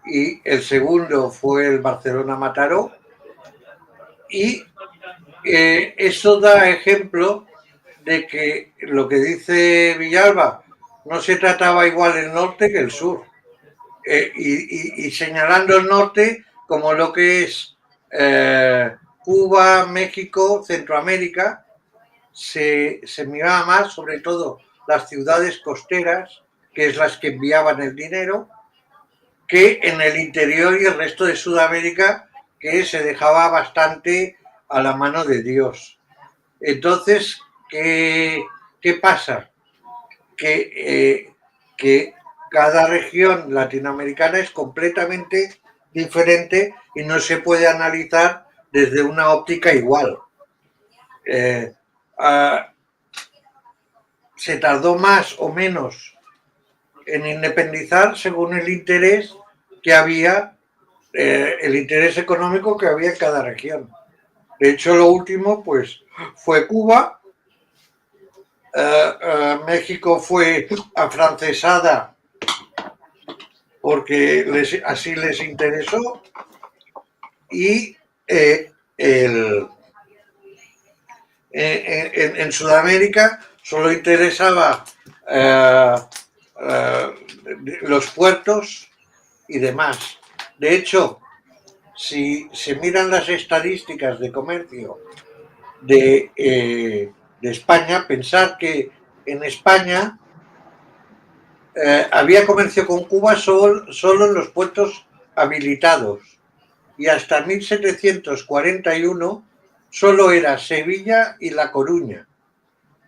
Y el segundo fue el Barcelona-Mataró. Y eso da ejemplo de que lo que dice Villalba, no se trataba igual el norte que el sur. Y señalando el norte como lo que es Cuba, México, Centroamérica, se miraba más sobre todo las ciudades costeras, que es las que enviaban el dinero, que en el interior y el resto de Sudamérica, que se dejaba bastante a la mano de Dios. Entonces, ¿qué pasa? Que cada región latinoamericana es completamente diferente y no se puede analizar desde una óptica igual. Se tardó más o menos en independizar según el interés que había, el interés económico que había en cada región. De hecho, lo último pues fue Cuba. México fue afrancesada porque así les interesó, y en Sudamérica solo interesaba los puertos y demás. De hecho, si se miran las estadísticas de comercio de España, pensar que en España había comercio con Cuba solo en los puertos habilitados, y hasta 1741 solo era Sevilla y La Coruña.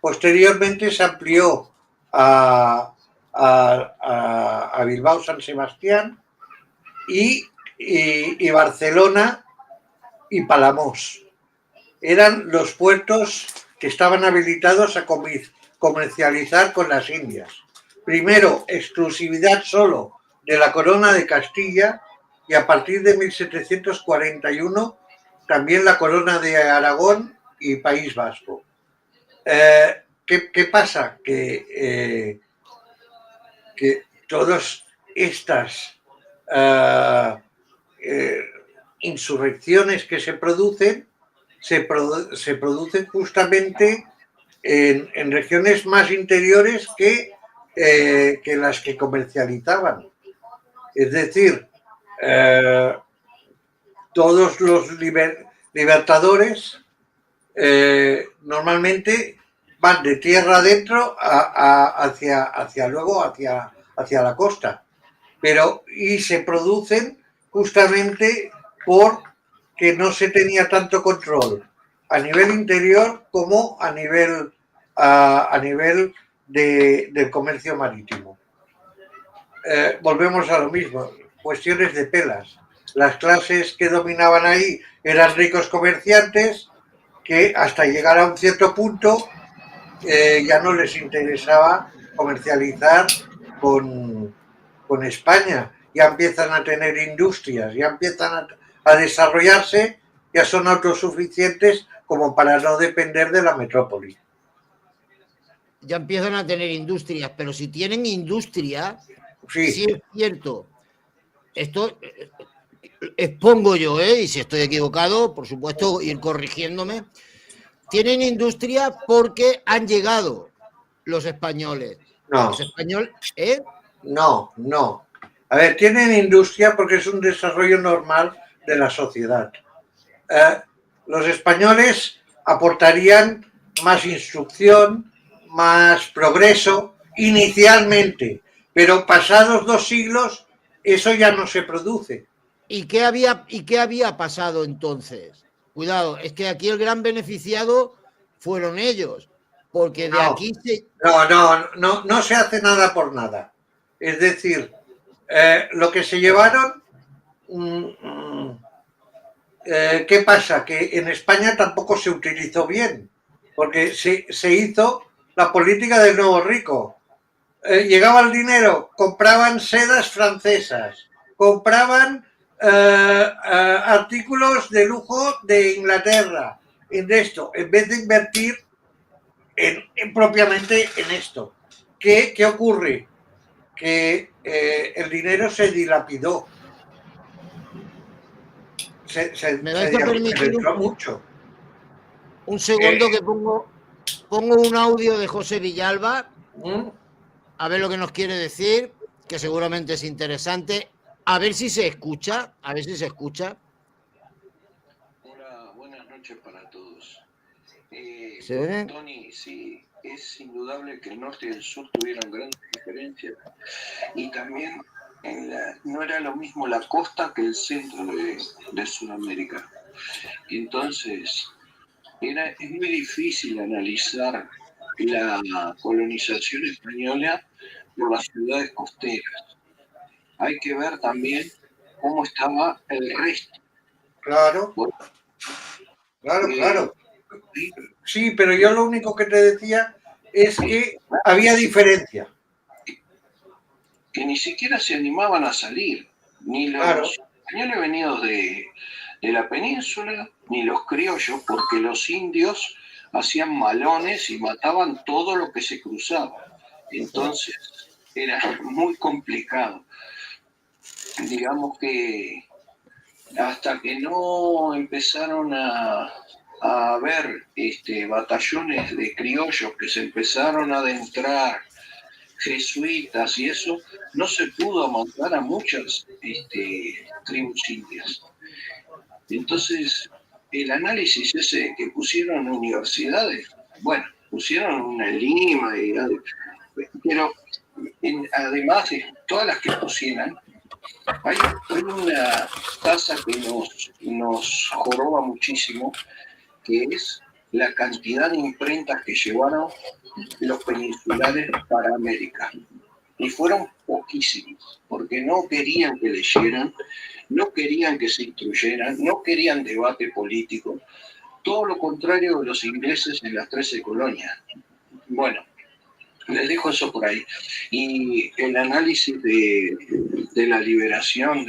Posteriormente se amplió a Bilbao, San Sebastián y Barcelona y Palamós. Eran los puertos que estaban habilitados a comercializar con las Indias. Primero, exclusividad solo de la Corona de Castilla, y a partir de 1741 también la Corona de Aragón y País Vasco. ¿Qué pasa? Que todas estas insurrecciones que se producen justamente en regiones más interiores que las que comercializaban. Es decir, todos los libertadores normalmente van de tierra adentro hacia la costa, y se producen justamente porque no se tenía tanto control a nivel interior como a nivel del comercio marítimo. Volvemos a lo mismo, cuestiones de pelas. las clases que dominaban ahí eran ricos comerciantes que hasta llegar a un cierto punto ya no les interesaba comercializar con España. Ya empiezan a tener industrias, ya empiezan a desarrollarse, ya son autosuficientes como para no depender de la metrópoli. Ya empiezan a tener industrias, pero si tienen industria, Sí, sí es cierto. Esto expongo yo, y si estoy equivocado, por supuesto, ir corrigiéndome. Tienen industria porque han llegado los españoles. no, Los españoles, ¿eh? no. A ver, tienen industria porque es un desarrollo normal de la sociedad. Los españoles aportarían más instrucción, más progreso inicialmente, pero pasados 2 siglos eso ya no se produce. ¿Y qué había pasado entonces? Cuidado, es que aquí el gran beneficiado fueron ellos, porque de aquí se... No se hace nada por nada. Es decir, lo que se llevaron, ¿qué pasa? Que en España tampoco se utilizó bien, porque se hizo la política del nuevo rico. Llegaba el dinero, compraban sedas francesas, compraban artículos de lujo de Inglaterra, en vez de invertir propiamente en esto. ¿Qué ocurre? Que el dinero se dilapidó. ¿Me vais a permitir mucho. Un segundo que pongo un audio de José Villalba, a ver lo que nos quiere decir, que seguramente es interesante, a ver si se escucha, Hola, buenas noches para todos. ¿Se oye? Tony, sí, es indudable que el norte y el sur tuvieron grandes diferencias y también no era lo mismo la costa que el centro de Sudamérica. Entonces, es muy difícil analizar la colonización española por las ciudades costeras. Hay que ver también cómo estaba el resto. Claro. Sí, pero yo lo único que te decía es que había diferencia. Que ni siquiera se animaban a salir, ni los españoles venidos de la península, ni los criollos, porque los indios hacían malones y mataban todo lo que se cruzaba. Entonces era muy complicado. Digamos que hasta que no empezaron a haber batallones de criollos que se empezaron a adentrar, jesuitas y eso, no se pudo matar a muchas tribus indias. Entonces, el análisis ese que pusieron universidades, bueno, pusieron una en Lima, pero además de todas las que pusieran, hay una tasa que nos joroba muchísimo, que es la cantidad de imprentas que llevaron los peninsulares para América. Y fueron poquísimos, porque no querían que leyeran, no querían que se instruyeran, no querían debate político, todo lo contrario de los ingleses en las 13 colonias. Bueno, les dejo eso por ahí. Y el análisis de la liberación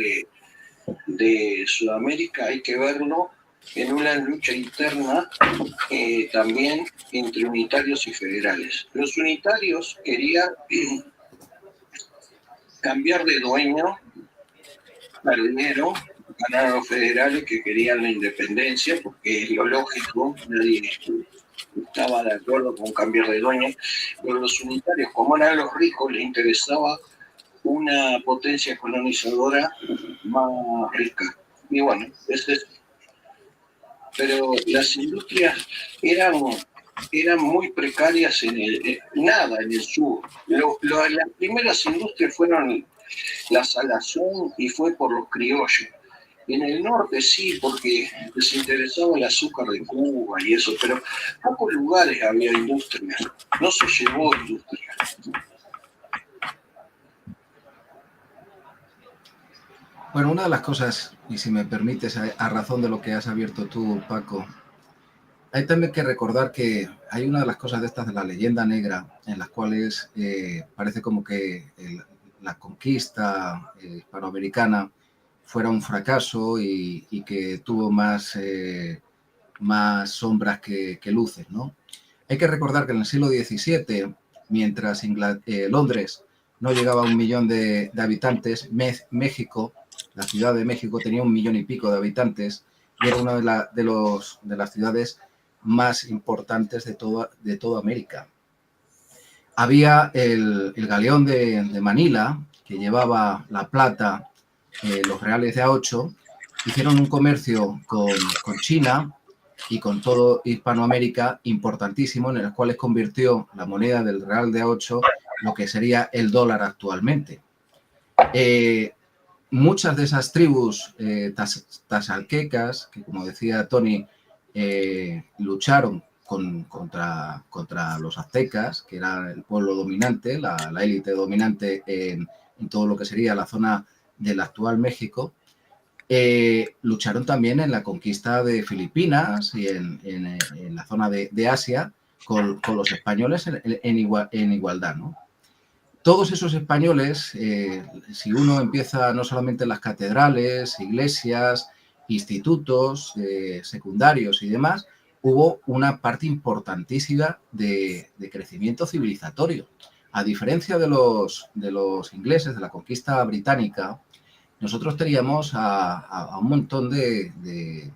de Sudamérica hay que verlo en una lucha interna también entre unitarios y federales. Los unitarios querían cambiar de dueño al dinero, ganar a los federales que querían la independencia, porque es lo lógico, nadie estaba de acuerdo con cambiar de dueño, pero los unitarios, como eran los ricos, les interesaba una potencia colonizadora más rica. Y bueno, pero las industrias eran muy precarias en el sur. Las primeras industrias fueron la salazón y fue por los criollos. En el norte sí, porque les interesaba el azúcar de Cuba y eso, pero en pocos lugares había industria, no se llevó industria. Bueno, una de las cosas, y si me permites, a razón de lo que has abierto tú, Paco, hay también que recordar que hay una de las cosas de estas de la leyenda negra, en las cuales parece como que la conquista hispanoamericana fuera un fracaso y que tuvo más sombras que luces, ¿no? Hay que recordar que en el siglo XVII, mientras Londres no llegaba a 1 millón de habitantes, México, la Ciudad de México, tenía 1 millón y pico de habitantes y era una de las ciudades más importantes de toda América. Había el galeón de Manila, que llevaba la plata, los reales de A8, hicieron un comercio con China y con todo Hispanoamérica importantísimo, en el cual convirtió la moneda del real de A8 lo que sería el dólar actualmente. Muchas de esas tribus tasalquecas, que como decía Tony, lucharon contra los aztecas, que era el pueblo dominante, la élite dominante en todo lo que sería la zona del actual México, lucharon también en la conquista de Filipinas y en la zona de Asia con los españoles en igualdad, ¿no? Todos esos españoles, si uno empieza no solamente en las catedrales, iglesias, institutos secundarios y demás, hubo una parte importantísima de crecimiento civilizatorio. A diferencia de los ingleses, de la conquista británica, nosotros teníamos a un montón de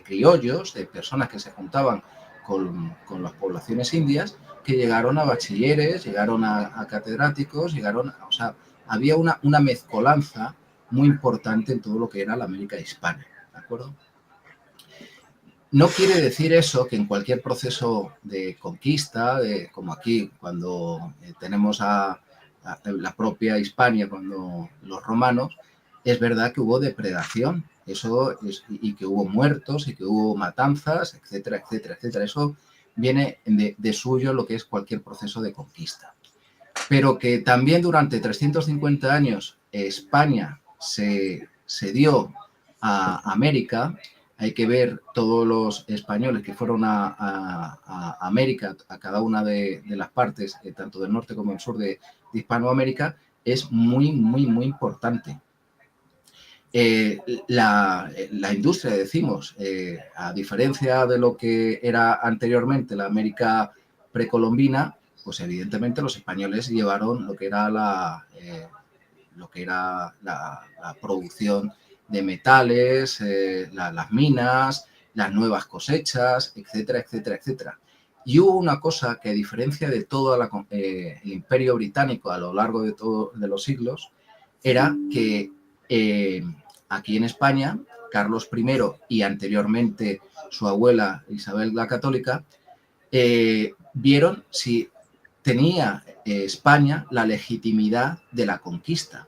criollos, de personas que se juntaban con las poblaciones indias, que llegaron a bachilleres, llegaron a catedráticos, o sea, había una mezcolanza muy importante en todo lo que era la América hispana, ¿de acuerdo? No quiere decir eso que en cualquier proceso de conquista, como aquí, cuando tenemos a la propia Hispania, cuando los romanos, es verdad que hubo depredación, y que hubo muertos, y que hubo matanzas, etcétera, etcétera, etcétera. Eso viene de suyo lo que es cualquier proceso de conquista. Pero que también durante 350 años España se dio a América. Hay que ver todos los españoles que fueron a América, a cada una de las partes, tanto del norte como del sur de Hispanoamérica, es muy, muy, muy importante. La industria, decimos, a diferencia de lo que era anteriormente la América precolombina, pues evidentemente los españoles llevaron lo que era la producción de metales, las minas, las nuevas cosechas, etcétera, etcétera, etcétera. Y hubo una cosa que, a diferencia de todo el imperio británico a lo largo de los siglos, era que aquí en España, Carlos I y anteriormente su abuela Isabel la Católica, vieron si tenía España la legitimidad de la conquista.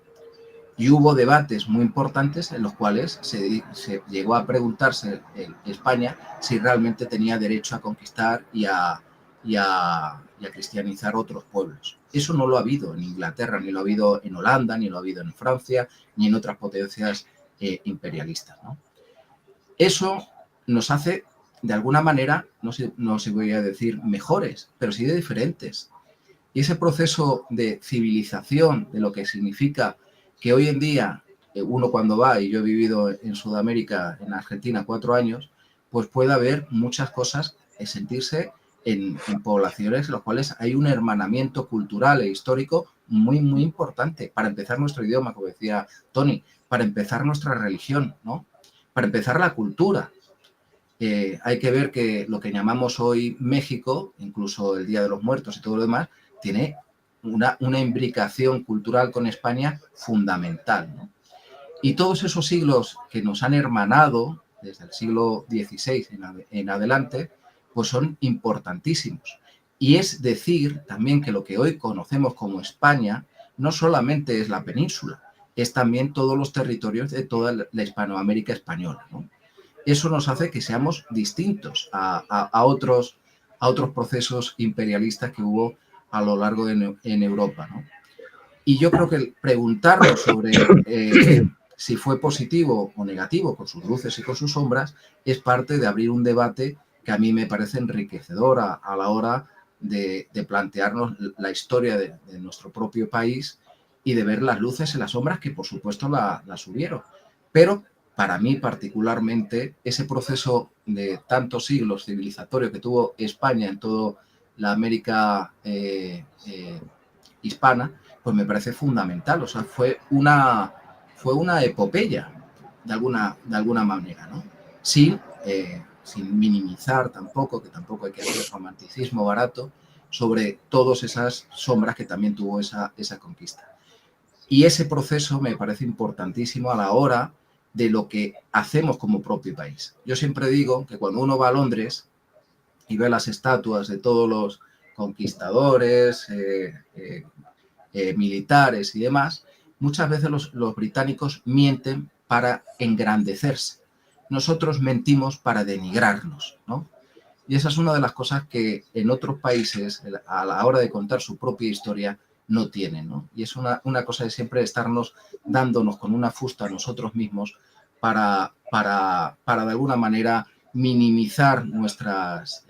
Y hubo debates muy importantes en los cuales se llegó a preguntarse en España si realmente tenía derecho a conquistar y a cristianizar otros pueblos. Eso no lo ha habido en Inglaterra, ni lo ha habido en Holanda, ni lo ha habido en Francia, ni en otras potencias imperialistas, ¿no? Eso nos hace, de alguna manera, no se voy a decir mejores, pero sí de diferentes. Y ese proceso de civilización, de lo que significa que hoy en día uno cuando va, y yo he vivido en Sudamérica, en Argentina, 4 años, pues puede haber muchas cosas, sentirse en poblaciones en las cuales hay un hermanamiento cultural e histórico muy, muy importante. Para empezar, nuestro idioma, como decía Tony, para empezar nuestra religión, ¿no? Para empezar la cultura. Hay que ver que lo que llamamos hoy México, incluso el Día de los Muertos y todo lo demás, tiene una imbricación cultural con España fundamental, ¿no? Y todos esos siglos que nos han hermanado, desde el siglo XVI en adelante, pues son importantísimos. Y es decir también que lo que hoy conocemos como España no solamente es la península, es también todos los territorios de toda la Hispanoamérica española, ¿no? Eso nos hace que seamos distintos a otros procesos imperialistas que hubo a lo largo en Europa, ¿no? Y yo creo que preguntarnos sobre si fue positivo o negativo, con sus luces y con sus sombras, es parte de abrir un debate que a mí me parece enriquecedor a la hora de plantearnos la historia de nuestro propio país y de ver las luces y las sombras que por supuesto las hubieron. Pero para mí particularmente ese proceso de tantos siglos civilizatorio que tuvo España en toda la América hispana, pues me parece fundamental. O sea, fue una epopeya de alguna manera, ¿no? Sin minimizar tampoco, que tampoco hay que hacer romanticismo barato sobre todas esas sombras que también tuvo esa conquista. Y ese proceso me parece importantísimo a la hora de lo que hacemos como propio país. Yo siempre digo que cuando uno va a Londres y ve las estatuas de todos los conquistadores, militares y demás, muchas veces los británicos mienten para engrandecerse. Nosotros mentimos para denigrarnos, ¿no? Y esa es una de las cosas que en otros países, a la hora de contar su propia historia, no tienen, ¿no? Y es una cosa de siempre estarnos dándonos con una fusta a nosotros mismos para de alguna manera minimizar nuestras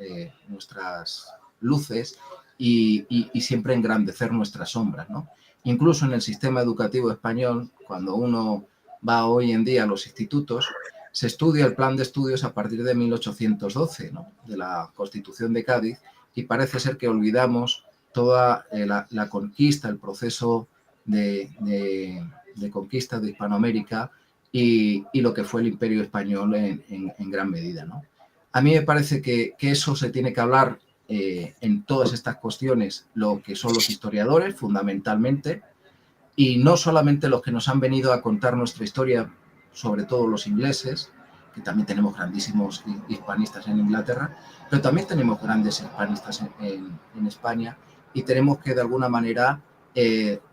luces y siempre engrandecer nuestras sombras, ¿no? Incluso en el sistema educativo español, cuando uno va hoy en día a los institutos, se estudia el plan de estudios a partir de 1812, ¿no? De la Constitución de Cádiz, y parece ser que olvidamos toda la conquista, el proceso de conquista de Hispanoamérica y lo que fue el Imperio Español en gran medida, ¿no? A mí me parece que eso se tiene que hablar en todas estas cuestiones, lo que son los historiadores, fundamentalmente, y no solamente los que nos han venido a contar nuestra historia, sobre todo los ingleses, que también tenemos grandísimos hispanistas en Inglaterra, pero también tenemos grandes hispanistas en España, y tenemos que de alguna manera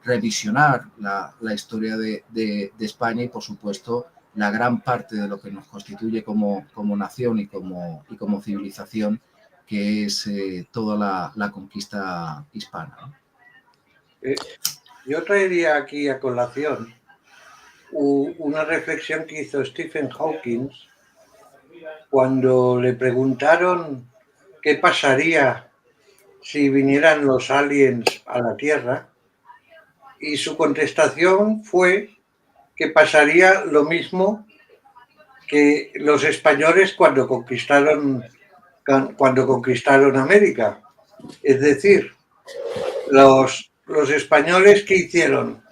revisionar la historia de España y por supuesto la gran parte de lo que nos constituye como nación y como civilización, que es toda la conquista hispana, ¿no? Yo traería aquí a colación una reflexión que hizo Stephen Hawking cuando le preguntaron qué pasaría si vinieran los aliens a la Tierra, y su contestación fue que pasaría lo mismo que los españoles cuando conquistaron América. Es decir, los españoles, ¿qué hicieron?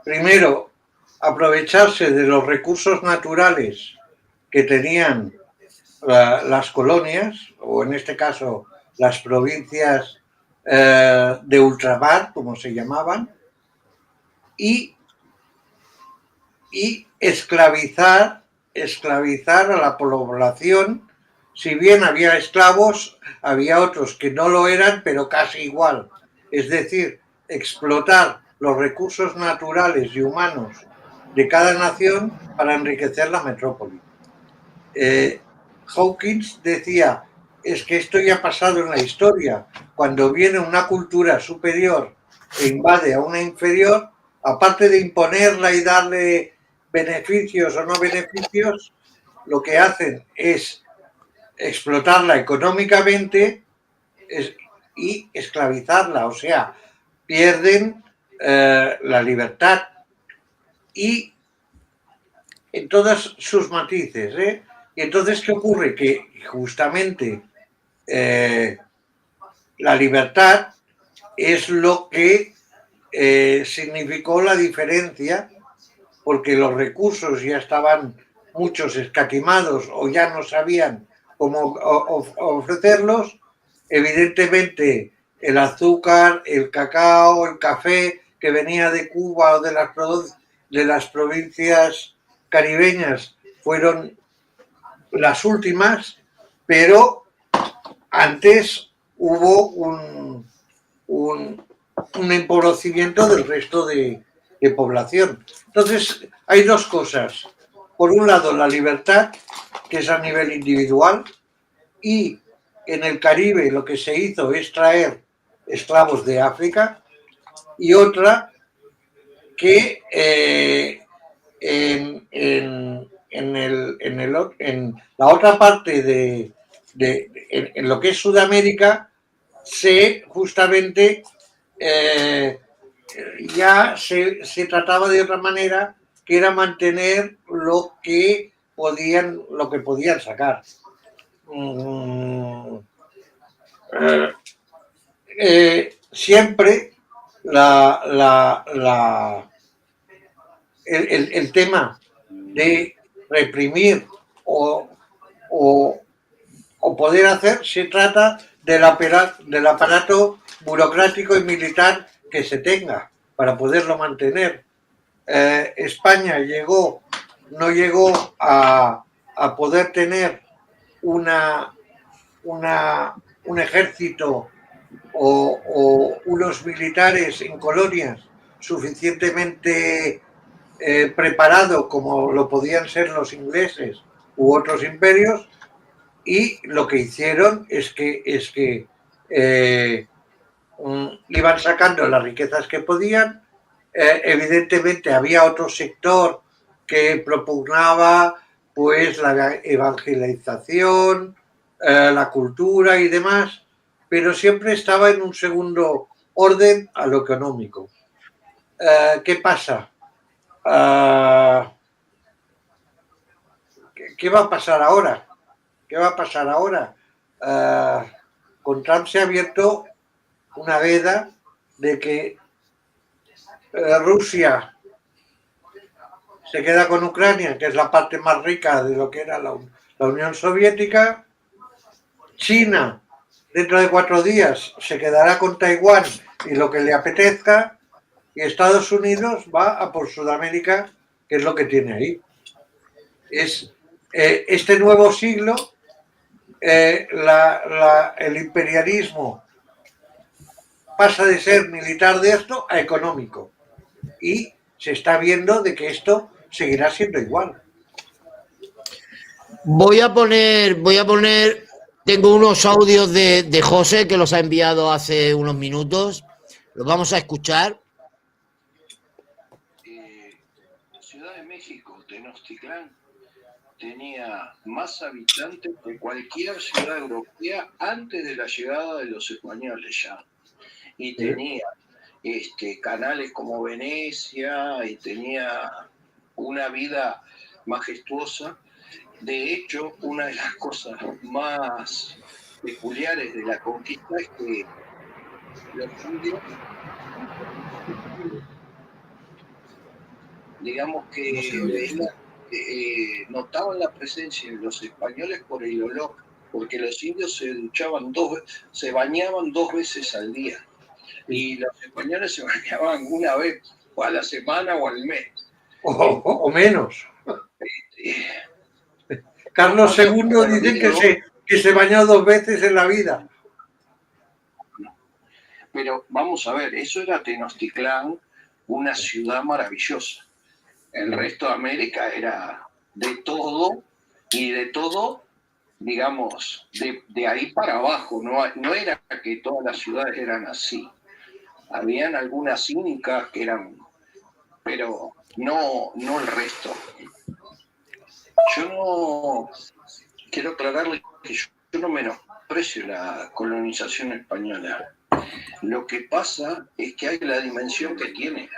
Primero, aprovecharse de los recursos naturales que tenían las colonias, o en este caso las provincias de ultramar, como se llamaban, y esclavizar a la población. Si bien había esclavos, había otros que no lo eran, pero casi igual. Es decir, explotar los recursos naturales y humanos de cada nación para enriquecer la metrópoli. Hawkins decía, es que esto ya ha pasado en la historia. Cuando viene una cultura superior e invade a una inferior, aparte de imponerla y darle beneficios o no beneficios, lo que hacen es explotarla económicamente y esclavizarla, o sea, pierden la libertad y en todos sus matices, ¿eh? Y entonces, ¿qué ocurre? Que justamente la libertad es lo que significó la diferencia, porque los recursos ya estaban muchos escatimados o ya no sabían cómo ofrecerlos. Evidentemente, el azúcar, el cacao, el café que venía de Cuba o de las provincias caribeñas fueron las últimas, pero antes hubo un empobrecimiento del resto de población. Entonces, hay dos cosas. Por un lado, la libertad, que es a nivel individual, y en el Caribe lo que se hizo es traer esclavos de África, y otra que en la otra parte en lo que es Sudamérica, justamente ya se trataba de otra manera, que era mantener lo que podían sacar. Siempre el tema de reprimir o poder hacer, se trata del aparato burocrático y militar que se tenga para poderlo mantener. España no llegó a poder tener un ejército o unos militares en colonias suficientemente preparado como lo podían ser los ingleses u otros imperios, y lo que hicieron es que iban sacando las riquezas que podían. Evidentemente había otro sector que propugnaba pues la evangelización, la cultura y demás, pero siempre estaba en un segundo orden a lo económico. ¿Qué pasa? ¿Qué va a pasar ahora? ¿Qué va a pasar ahora? Con Trump se ha abierto una veda de que Rusia se queda con Ucrania, que es la parte más rica de lo que era la Unión Soviética. China, dentro de 4 días, se quedará con Taiwán y lo que le apetezca. Y Estados Unidos va a por Sudamérica, que es lo que tiene ahí. Es este nuevo siglo, el imperialismo pasa de ser militar de esto a económico. Y se está viendo de que esto seguirá siendo igual. Voy a poner, tengo unos audios de José que los ha enviado hace unos minutos. Los vamos a escuchar. Ciudad de México, Tenochtitlán, tenía más habitantes que cualquier ciudad europea antes de la llegada de los españoles ya. Y tenía canales como Venecia y tenía una vida majestuosa. De hecho, una de las cosas más peculiares de la conquista es que los indios, digamos que notaban la presencia de los españoles por el olor, porque los indios se bañaban 2 veces al día, y los españoles se bañaban una vez o a la semana o al mes. O menos. Carlos II dice que se bañó 2 veces en la vida. Pero vamos a ver, eso era Tenochtitlán, una ciudad maravillosa. El resto de América era de todo, y de todo, digamos, de ahí para abajo. No era que todas las ciudades eran así. Habían algunas incas que eran, pero no el resto. Yo no quiero aclararle que yo no menosprecio la colonización española. Lo que pasa es que hay la dimensión que tiene.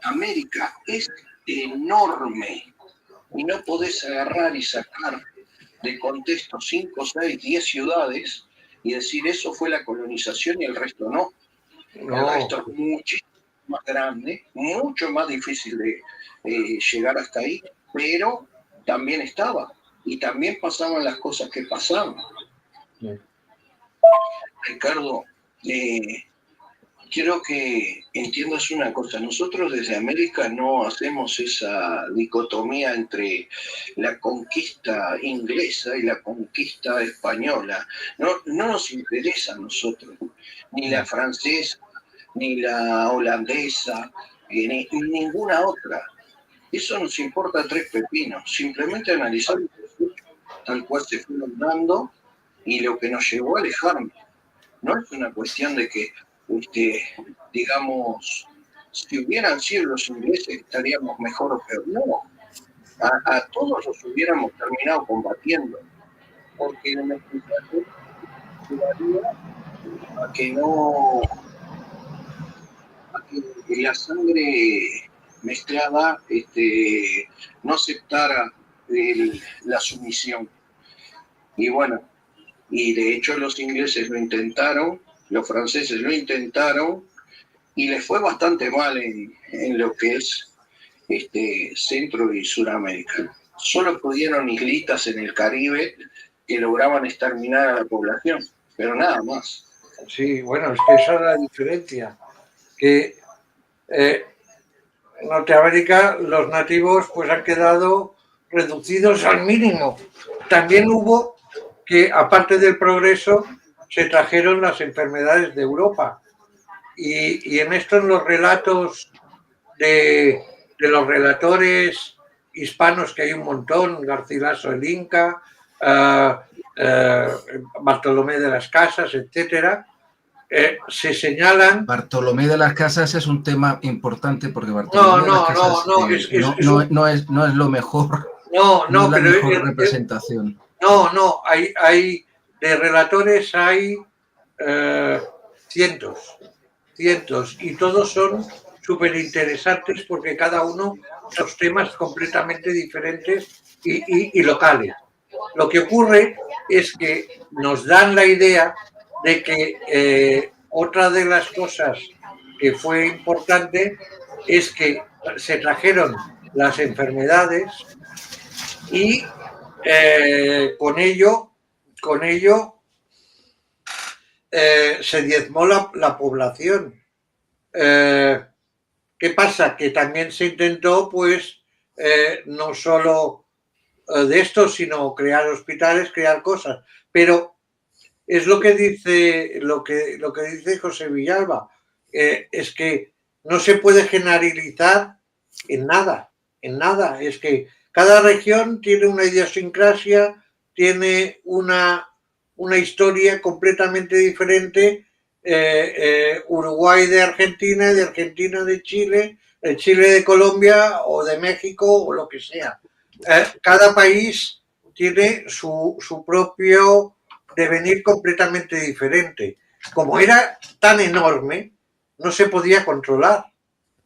América es enorme y no podés agarrar y sacar de contexto 5, 6, 10 ciudades y decir eso fue la colonización y el resto no. El resto es muchísimo más grande, mucho más difícil de llegar hasta ahí, pero también estaba y también pasaban las cosas que pasaban. Ricardo, quiero que entiendas una cosa. Nosotros desde América no hacemos esa dicotomía entre la conquista inglesa y la conquista española. No nos interesa a nosotros, ni la francesa, ni la holandesa, ni ninguna otra. Eso nos importa 3 pepinos. Simplemente analizar tal cual se fueron dando y lo que nos llevó a alejarnos. No es una cuestión de que digamos, si hubieran sido los ingleses estaríamos mejor o peor. No, a todos los hubiéramos terminado combatiendo, porque el mestizaje llevaría a que la sangre mezclada no aceptara la sumisión. Y bueno, y de hecho los ingleses lo intentaron, los franceses lo intentaron, y les fue bastante mal en lo que es Centro y Suramérica. Solo pudieron islitas en el Caribe que lograban exterminar a la población, pero nada más. Sí, bueno, es que esa es la diferencia, que en Norteamérica los nativos pues han quedado reducidos al mínimo. También hubo que, aparte del progreso, se trajeron las enfermedades de Europa. Y en esto, en los relatos de los relatores hispanos, que hay un montón, Garcilaso el Inca, Bartolomé de las Casas, etcétera, se señalan. Bartolomé de las Casas es un tema importante porque Bartolomé de las Casas no es lo mejor. No es la mejor representación. No, hay de relatores hay cientos, y todos son súper interesantes porque cada uno son temas completamente diferentes y locales. Lo que ocurre es que nos dan la idea de que otra de las cosas que fue importante es que se trajeron las enfermedades y con ello se diezmó la población. ¿Qué pasa? Que también se intentó, pues, no solo de esto, sino crear hospitales, crear cosas. Pero es lo que dice José Villalba, es que no se puede generalizar en nada. Es que cada región tiene una idiosincrasia, tiene una historia completamente diferente. Uruguay de Argentina de Chile, Chile de Colombia o de México o lo que sea. Cada país tiene su propio devenir completamente diferente. Como era tan enorme, no se podía controlar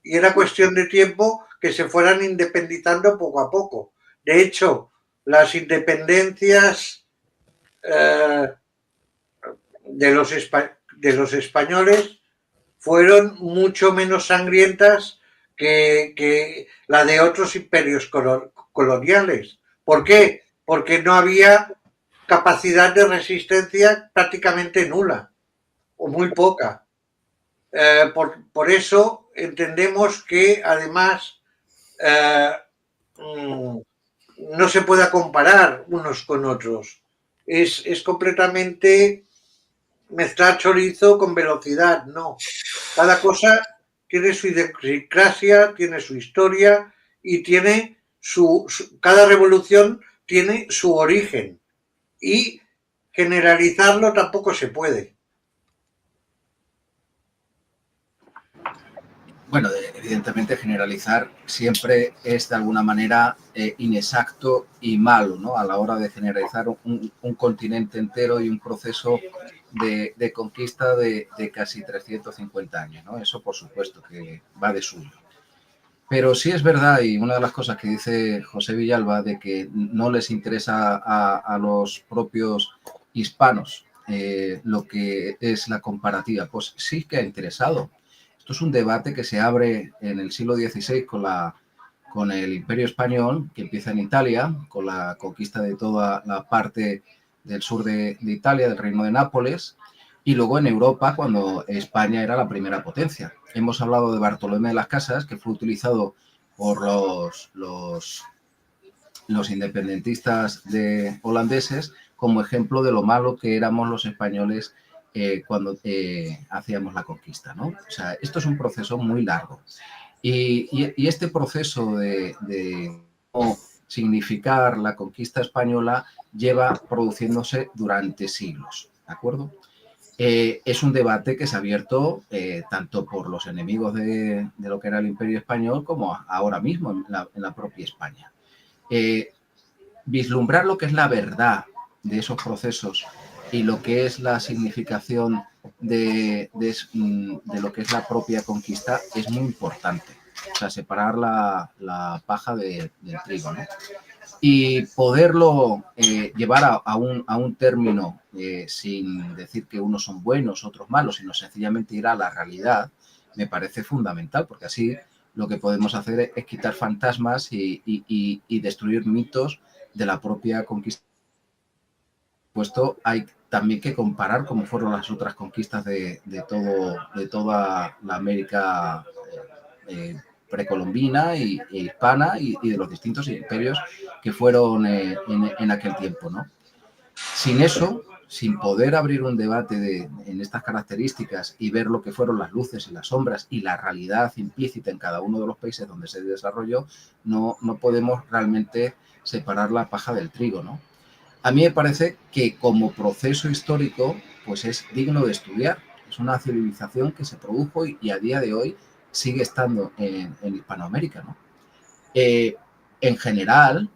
y era cuestión de tiempo que se fueran independizando poco a poco. De hecho, las independencias de los españoles fueron mucho menos sangrientas que la de otros imperios coloniales. ¿Por qué? Porque no había capacidad de resistencia prácticamente nula o muy poca. Por eso entendemos que además no se pueda comparar unos con otros. Es completamente mezclar chorizo con velocidad, no. Cada cosa tiene su idiosincrasia, tiene su historia y tiene cada revolución tiene su origen. Y generalizarlo tampoco se puede. Bueno, evidentemente generalizar siempre es de alguna manera inexacto y malo, ¿no? A la hora de generalizar un continente entero y un proceso de conquista de casi 350 años, ¿no? Eso por supuesto que va de suyo. Pero sí es verdad, y una de las cosas que dice José Villalba, de que no les interesa a los propios hispanos lo que es la comparativa, pues sí que ha interesado. Esto es un debate que se abre en el siglo XVI con el Imperio Español, que empieza en Italia, con la conquista de toda la parte del sur de Italia, del Reino de Nápoles, y luego en Europa, cuando España era la primera potencia. Hemos hablado de Bartolomé de las Casas, que fue utilizado por los independentistas holandeses como ejemplo de lo malo que éramos los españoles cuando hacíamos la conquista, ¿no? O sea, esto es un proceso muy largo. Y este proceso de significar la conquista española lleva produciéndose durante siglos, ¿de acuerdo? Es un debate que se ha abierto tanto por los enemigos de lo que era el Imperio Español como ahora mismo en la propia España. Vislumbrar lo que es la verdad de esos procesos y lo que es la significación de lo que es la propia conquista es muy importante. O sea, separar la paja del trigo, ¿no? Y poderlo llevar a un término sin decir que unos son buenos, otros malos, sino sencillamente ir a la realidad, me parece fundamental, porque así lo que podemos hacer es quitar fantasmas y destruir mitos de la propia conquista. Puesto hay también que comparar cómo fueron las otras conquistas de toda la América precolombina e hispana y de los distintos imperios que fueron en aquel tiempo, ¿no? Sin eso, sin poder abrir un debate en estas características y ver lo que fueron las luces y las sombras y la realidad implícita en cada uno de los países donde se desarrolló, no podemos realmente separar la paja del trigo, ¿no? A mí me parece que como proceso histórico, pues es digno de estudiar. Es una civilización que se produjo y a día de hoy sigue estando en Hispanoamérica, ¿no? En general,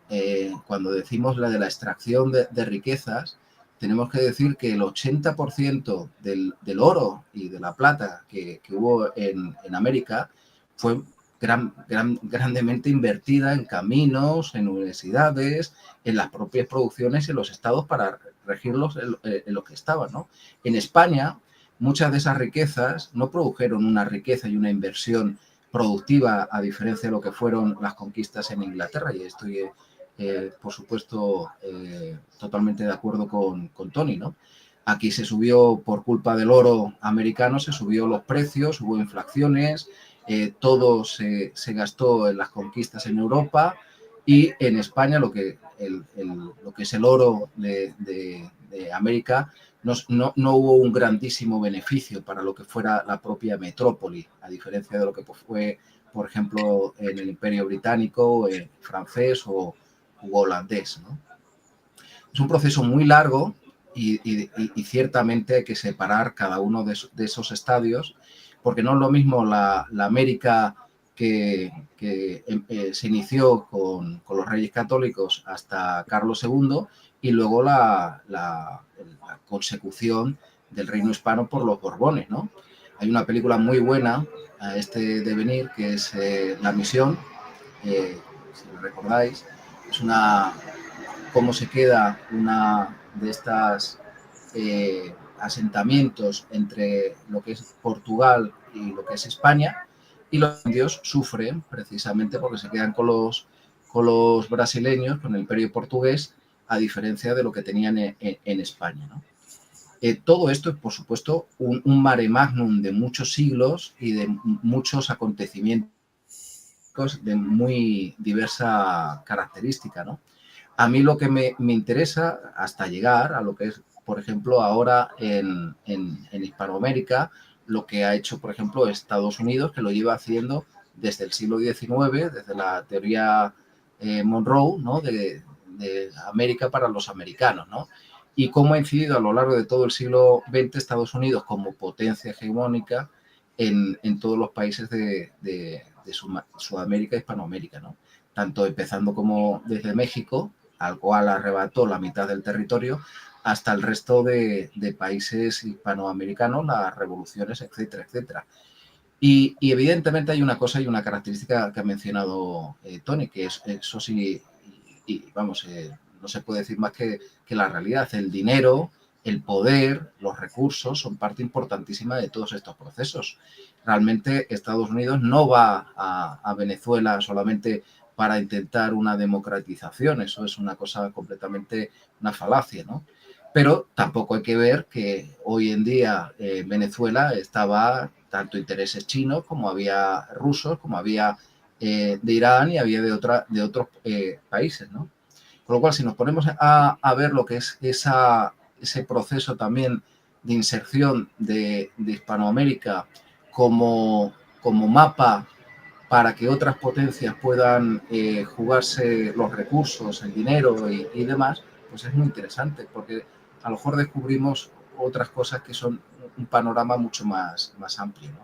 cuando decimos la de la extracción de riquezas, tenemos que decir que el 80% del oro y de la plata que hubo en América fue grandemente invertida en caminos, en universidades, en las propias producciones y en los estados para regirlos en lo que estaban, ¿no? En España, muchas de esas riquezas no produjeron una riqueza y una inversión productiva, a diferencia de lo que fueron las conquistas en Inglaterra, y estoy, por supuesto, totalmente de acuerdo con Tony, ¿no? Aquí se subió, por culpa del oro americano, se subió los precios, hubo inflaciones, todo se gastó en las conquistas en Europa, y en España lo que es el oro de América no hubo un grandísimo beneficio para lo que fuera la propia metrópoli, a diferencia de lo que fue, por ejemplo, en el Imperio Británico, francés o holandés, ¿no? Es un proceso muy largo y ciertamente hay que separar cada uno de esos estadios, porque no es lo mismo la América que se inició con los Reyes Católicos hasta Carlos II y luego la consecución del reino hispano por los Borbones, ¿no? Hay una película muy buena a este devenir que es La Misión, si lo recordáis, es cómo se queda una de estas asentamientos entre lo que es Portugal y lo que es España, y los indios sufren precisamente porque se quedan con los brasileños, con el imperio portugués, a diferencia de lo que tenían en España, ¿no? Todo esto es, por supuesto, un mare magnum de muchos siglos y de muchos acontecimientos de muy diversa característica, ¿no? A mí lo que me interesa hasta llegar a lo que es, por ejemplo, ahora en Hispanoamérica, lo que ha hecho, por ejemplo, Estados Unidos, que lo lleva haciendo desde el siglo XIX, desde la teoría Monroe, ¿no? de América para los americanos, ¿no? Y cómo ha incidido a lo largo de todo el siglo XX Estados Unidos como potencia hegemónica en todos los países de Sudamérica y Hispanoamérica, ¿no? Tanto empezando como desde México, al cual arrebató la mitad del territorio, hasta el resto de países hispanoamericanos, las revoluciones, etcétera, etcétera. Y evidentemente hay una cosa y una característica que ha mencionado Tony, que es eso sí, vamos, no se puede decir más que la realidad. El dinero, el poder, los recursos son parte importantísima de todos estos procesos. Realmente Estados Unidos no va a Venezuela solamente para intentar una democratización, eso es una cosa completamente, una falacia, ¿no? Pero tampoco hay que ver que hoy en día Venezuela estaba tanto intereses chinos como había rusos, como había de Irán y había de otros países, ¿no? Con lo cual, si nos ponemos a ver lo que es ese proceso también de inserción de Hispanoamérica como mapa para que otras potencias puedan jugarse los recursos, el dinero y demás, pues es muy interesante, porque a lo mejor descubrimos otras cosas que son un panorama mucho más amplio, ¿no?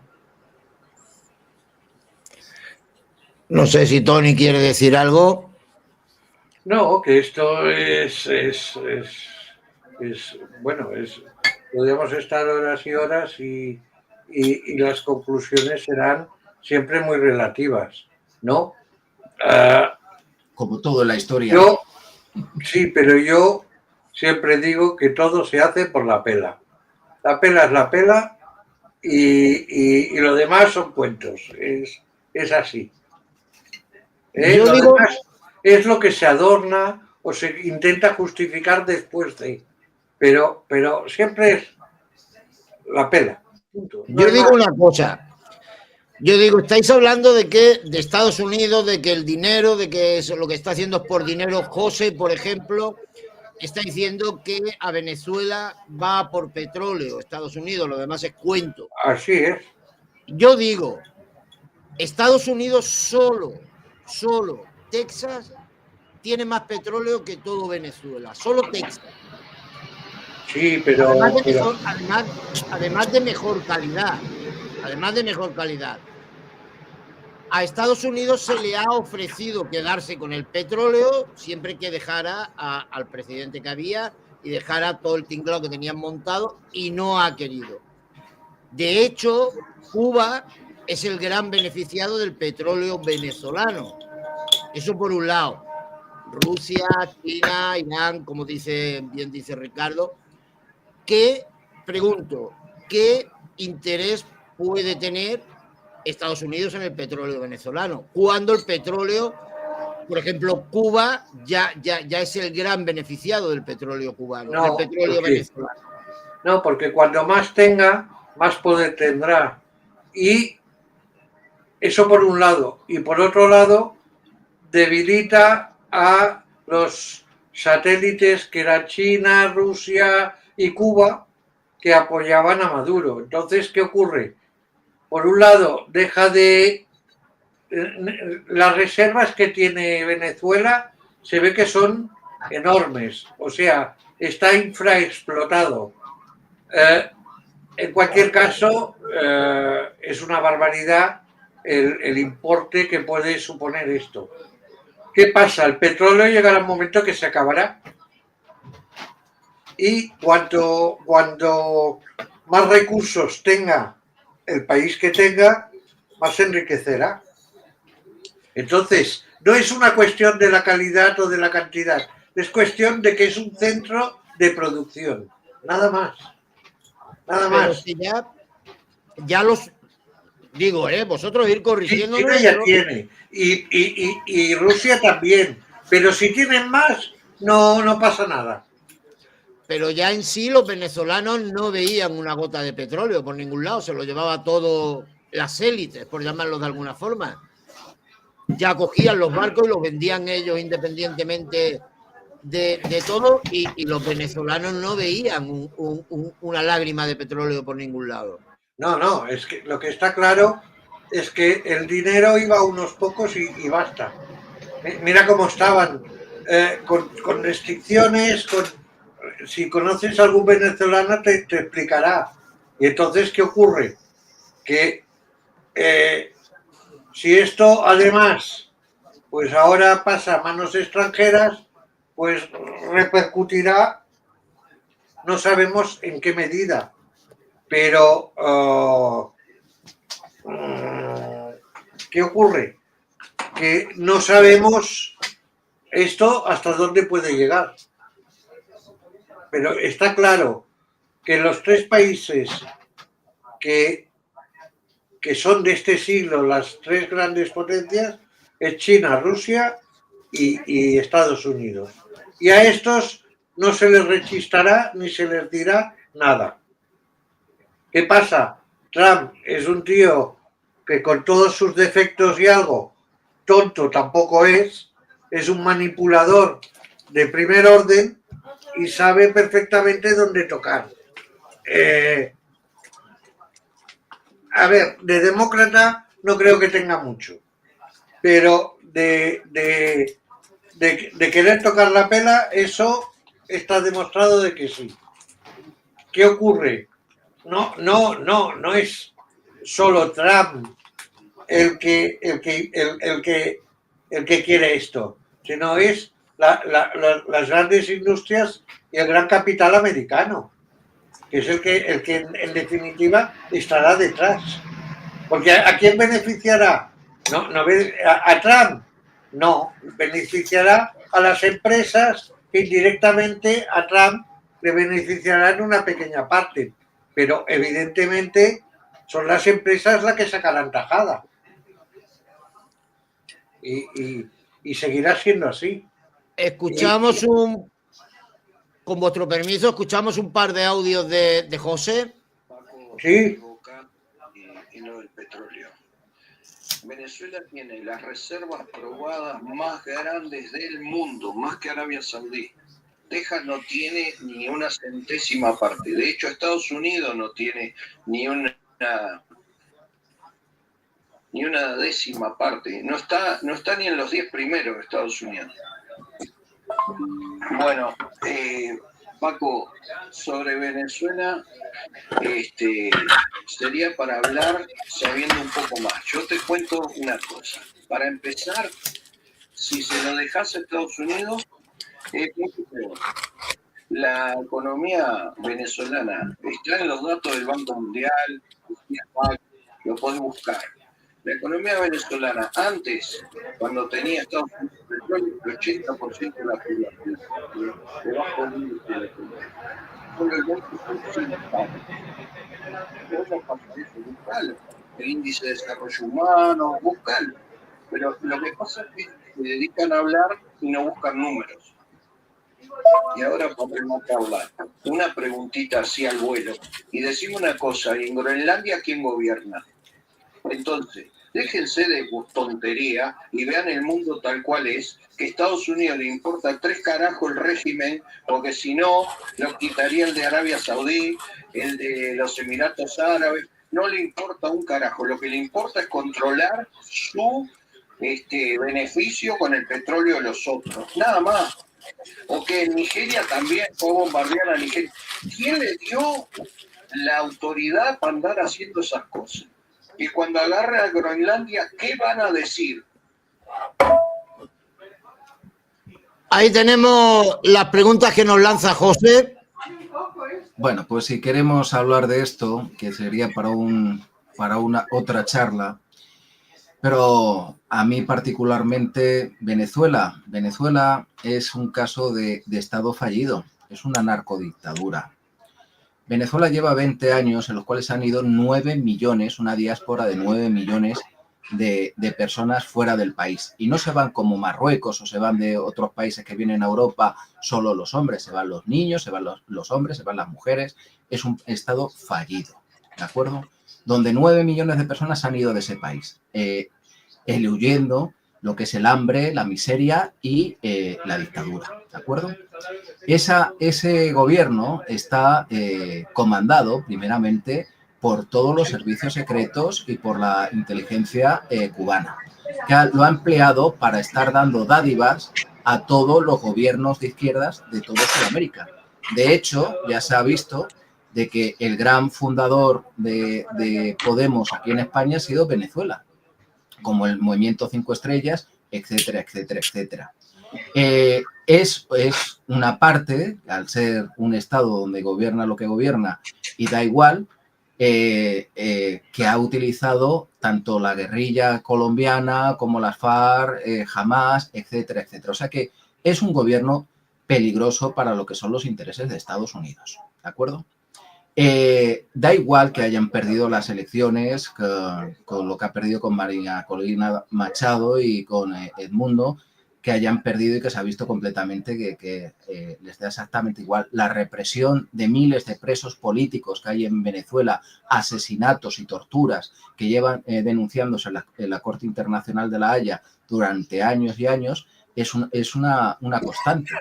No sé si Tony quiere decir algo. No, que esto bueno, podríamos estar horas y horas y las conclusiones serán siempre muy relativas, ¿no? Como todo en la historia. Sí, pero yo siempre digo que todo se hace por la pela. La pela es la pela y lo demás son cuentos. Es así. Yo Lo digo, demás es lo que se adorna o se intenta justificar después de. Pero siempre es la pela. Punto. No yo digo una cosa. Yo digo, estáis hablando de Estados Unidos, de que el dinero, de que eso, lo que está haciendo es por dinero. José, por ejemplo, está diciendo que a Venezuela va por petróleo, Estados Unidos, lo demás es cuento. Así es. Yo digo, Estados Unidos solo Texas tiene más petróleo que todo Venezuela, solo Texas. Sí, pero además de mejor calidad. A Estados Unidos se le ha ofrecido quedarse con el petróleo siempre que dejara al presidente que había y dejara todo el tinglado que tenían montado, y no ha querido. De hecho, Cuba es el gran beneficiado del petróleo venezolano. Eso por un lado. Rusia, China, Irán, como bien dice Ricardo. Pregunto, ¿qué interés puede tener Estados Unidos en el petróleo venezolano? Cuando el petróleo, por ejemplo, Cuba ya es el gran beneficiado del petróleo cubano, del petróleo venezolano. No, porque cuando más tenga, más poder tendrá. Y eso por un lado. Y por otro lado, debilita a los satélites que eran China, Rusia y Cuba, que apoyaban a Maduro. Entonces, ¿qué ocurre? Por un lado, las reservas que tiene Venezuela se ve que son enormes, o sea, está infraexplotado. En cualquier caso, es una barbaridad el importe que puede suponer esto. ¿Qué pasa? El petróleo llegará un momento que se acabará. Y cuando más recursos tenga el país que tenga, más se enriquecerá. Entonces, no es una cuestión de la calidad o de la cantidad, es cuestión de que es un centro de producción. Nada más. Nada más. Si ya los digo, vosotros ir corrigiendo. China ya tiene. Y Rusia también. Pero si tienen más, no pasa nada. Pero ya en sí los venezolanos no veían una gota de petróleo por ningún lado, se lo llevaba todo las élites, por llamarlo de alguna forma. Ya cogían los barcos y los vendían ellos independientemente de todo, y los venezolanos no veían una lágrima de petróleo por ningún lado. No, es que lo que está claro es que el dinero iba a unos pocos y basta. Mira cómo estaban, con restricciones, si conoces a algún venezolano te explicará. Y entonces, ¿qué ocurre? Que si esto además, pues ahora pasa a manos extranjeras, pues repercutirá, no sabemos en qué medida, pero ¿qué ocurre? Que no sabemos esto hasta dónde puede llegar. Pero está claro que los tres países que son de este siglo las tres grandes potencias es China, Rusia y Estados Unidos. Y a estos no se les rechistará ni se les dirá nada. ¿Qué pasa? Trump es un tío que, con todos sus defectos y algo, tonto tampoco es un manipulador de primer orden y sabe perfectamente dónde tocar. A ver, de demócrata no creo que tenga mucho, pero de querer tocar la pela, eso está demostrado de que sí. ¿Qué ocurre? no es solo Trump el que quiere esto, sino es las grandes industrias y el gran capital americano, que es el que en definitiva estará detrás. Porque ¿a quién beneficiará? No, a Trump. No, beneficiará a las empresas que indirectamente a Trump le beneficiarán una pequeña parte. Pero evidentemente son las empresas las que sacarán tajada. Y seguirá siendo así. Escuchamos con vuestro permiso, escuchamos un par de audios de José. Sí. Y lo del petróleo. Venezuela tiene las reservas probadas más grandes del mundo, más que Arabia Saudí. Texas no tiene ni una centésima parte. De hecho, Estados Unidos no tiene ni una décima parte. No está ni en los 10 primeros de Estados Unidos. Bueno, Paco, sobre Venezuela sería para hablar sabiendo un poco más. Yo te cuento una cosa. Para empezar, si se lo dejas a Estados Unidos, es mucho peor. La economía venezolana está en los datos del Banco Mundial, lo podés buscar. La economía venezolana antes, cuando tenía Estados Unidos petróleo, el 80% de la población debajo del índice de economía. Solo el 20% ¿cómo pasa eso? Buscalo. El índice de desarrollo humano, buscalo. Pero lo que pasa es que se dedican a hablar y no buscan números. Y ahora podemos hablar. Una preguntita así al vuelo. Y decimos una cosa, en Groenlandia, ¿quién gobierna? Entonces, déjense de tontería y vean el mundo tal cual es, que a Estados Unidos le importa 3 carajos el régimen, porque si no, lo quitaría el de Arabia Saudí, el de los Emiratos Árabes, no le importa un carajo, lo que le importa es controlar su beneficio con el petróleo de los otros, nada más. O que en Nigeria también fue bombardear a Nigeria. ¿Quién le dio la autoridad para andar haciendo esas cosas? Y cuando agarre a Groenlandia, ¿qué van a decir? Ahí tenemos las preguntas que nos lanza José. Bueno, pues si queremos hablar de esto, que sería para una otra charla, pero a mí particularmente Venezuela es un caso de Estado fallido, es una narcodictadura. Venezuela lleva 20 años en los cuales han ido 9 millones, una diáspora de 9 millones de personas fuera del país. Y no se van como Marruecos o se van de otros países que vienen a Europa solo los hombres, se van los niños, se van los hombres, se van las mujeres. Es un Estado fallido, ¿de acuerdo? Donde 9 millones de personas han ido de ese país, eluyendo lo que es el hambre, la miseria y la dictadura, ¿de acuerdo? Ese gobierno está comandado primeramente por todos los servicios secretos y por la inteligencia cubana, que lo ha empleado para estar dando dádivas a todos los gobiernos de izquierdas de toda Sudamérica. De hecho, ya se ha visto de que el gran fundador de Podemos aquí en España ha sido Venezuela, como el Movimiento 5 Estrellas, etcétera, etcétera, etcétera. Es una parte, al ser un Estado donde gobierna lo que gobierna y da igual, que ha utilizado tanto la guerrilla colombiana como las FARC, Hamas, etcétera, etcétera. O sea que es un gobierno peligroso para lo que son los intereses de Estados Unidos, ¿de acuerdo? Da igual que hayan perdido las elecciones con lo que ha perdido con María Corina Machado y con Edmundo, que hayan perdido y que se ha visto completamente que les da exactamente igual. La represión de miles de presos políticos que hay en Venezuela, asesinatos y torturas que llevan denunciándose en la Corte Internacional de La Haya durante años y años, es una constante.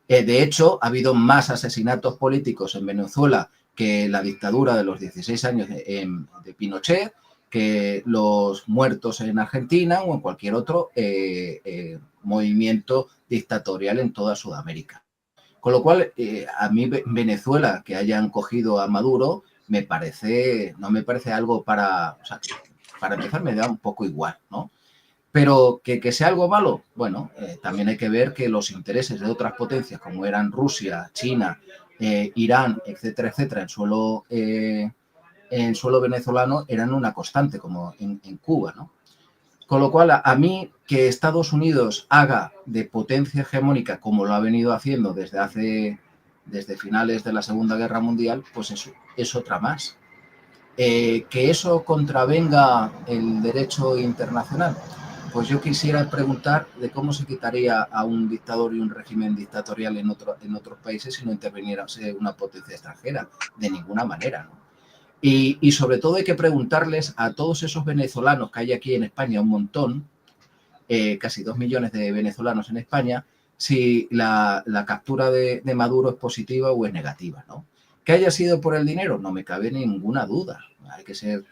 De hecho, ha habido más asesinatos políticos en Venezuela que la dictadura de los 16 años de Pinochet, que los muertos en Argentina o en cualquier otro movimiento dictatorial en toda Sudamérica. Con lo cual, a mí Venezuela, que hayan cogido a Maduro, no me parece algo para empezar me da un poco igual, ¿no? Pero que sea algo malo, bueno, también hay que ver que los intereses de otras potencias como eran Rusia, China, Irán, etcétera, etcétera, en suelo venezolano eran una constante, como en Cuba, ¿no? Con lo cual, a mí que Estados Unidos haga de potencia hegemónica como lo ha venido haciendo desde finales de la Segunda Guerra Mundial, pues eso es otra más. Que eso contravenga el derecho internacional. Pues yo quisiera preguntar de cómo se quitaría a un dictador y un régimen dictatorial en otros países si no interviniera una potencia extranjera. De ninguna manera, ¿no? Y sobre todo hay que preguntarles a todos esos venezolanos que hay aquí en España, un montón, casi 2 millones de venezolanos en España, si la captura de Maduro es positiva o es negativa, ¿no? ¿Que haya sido por el dinero? No me cabe ninguna duda. Hay que ser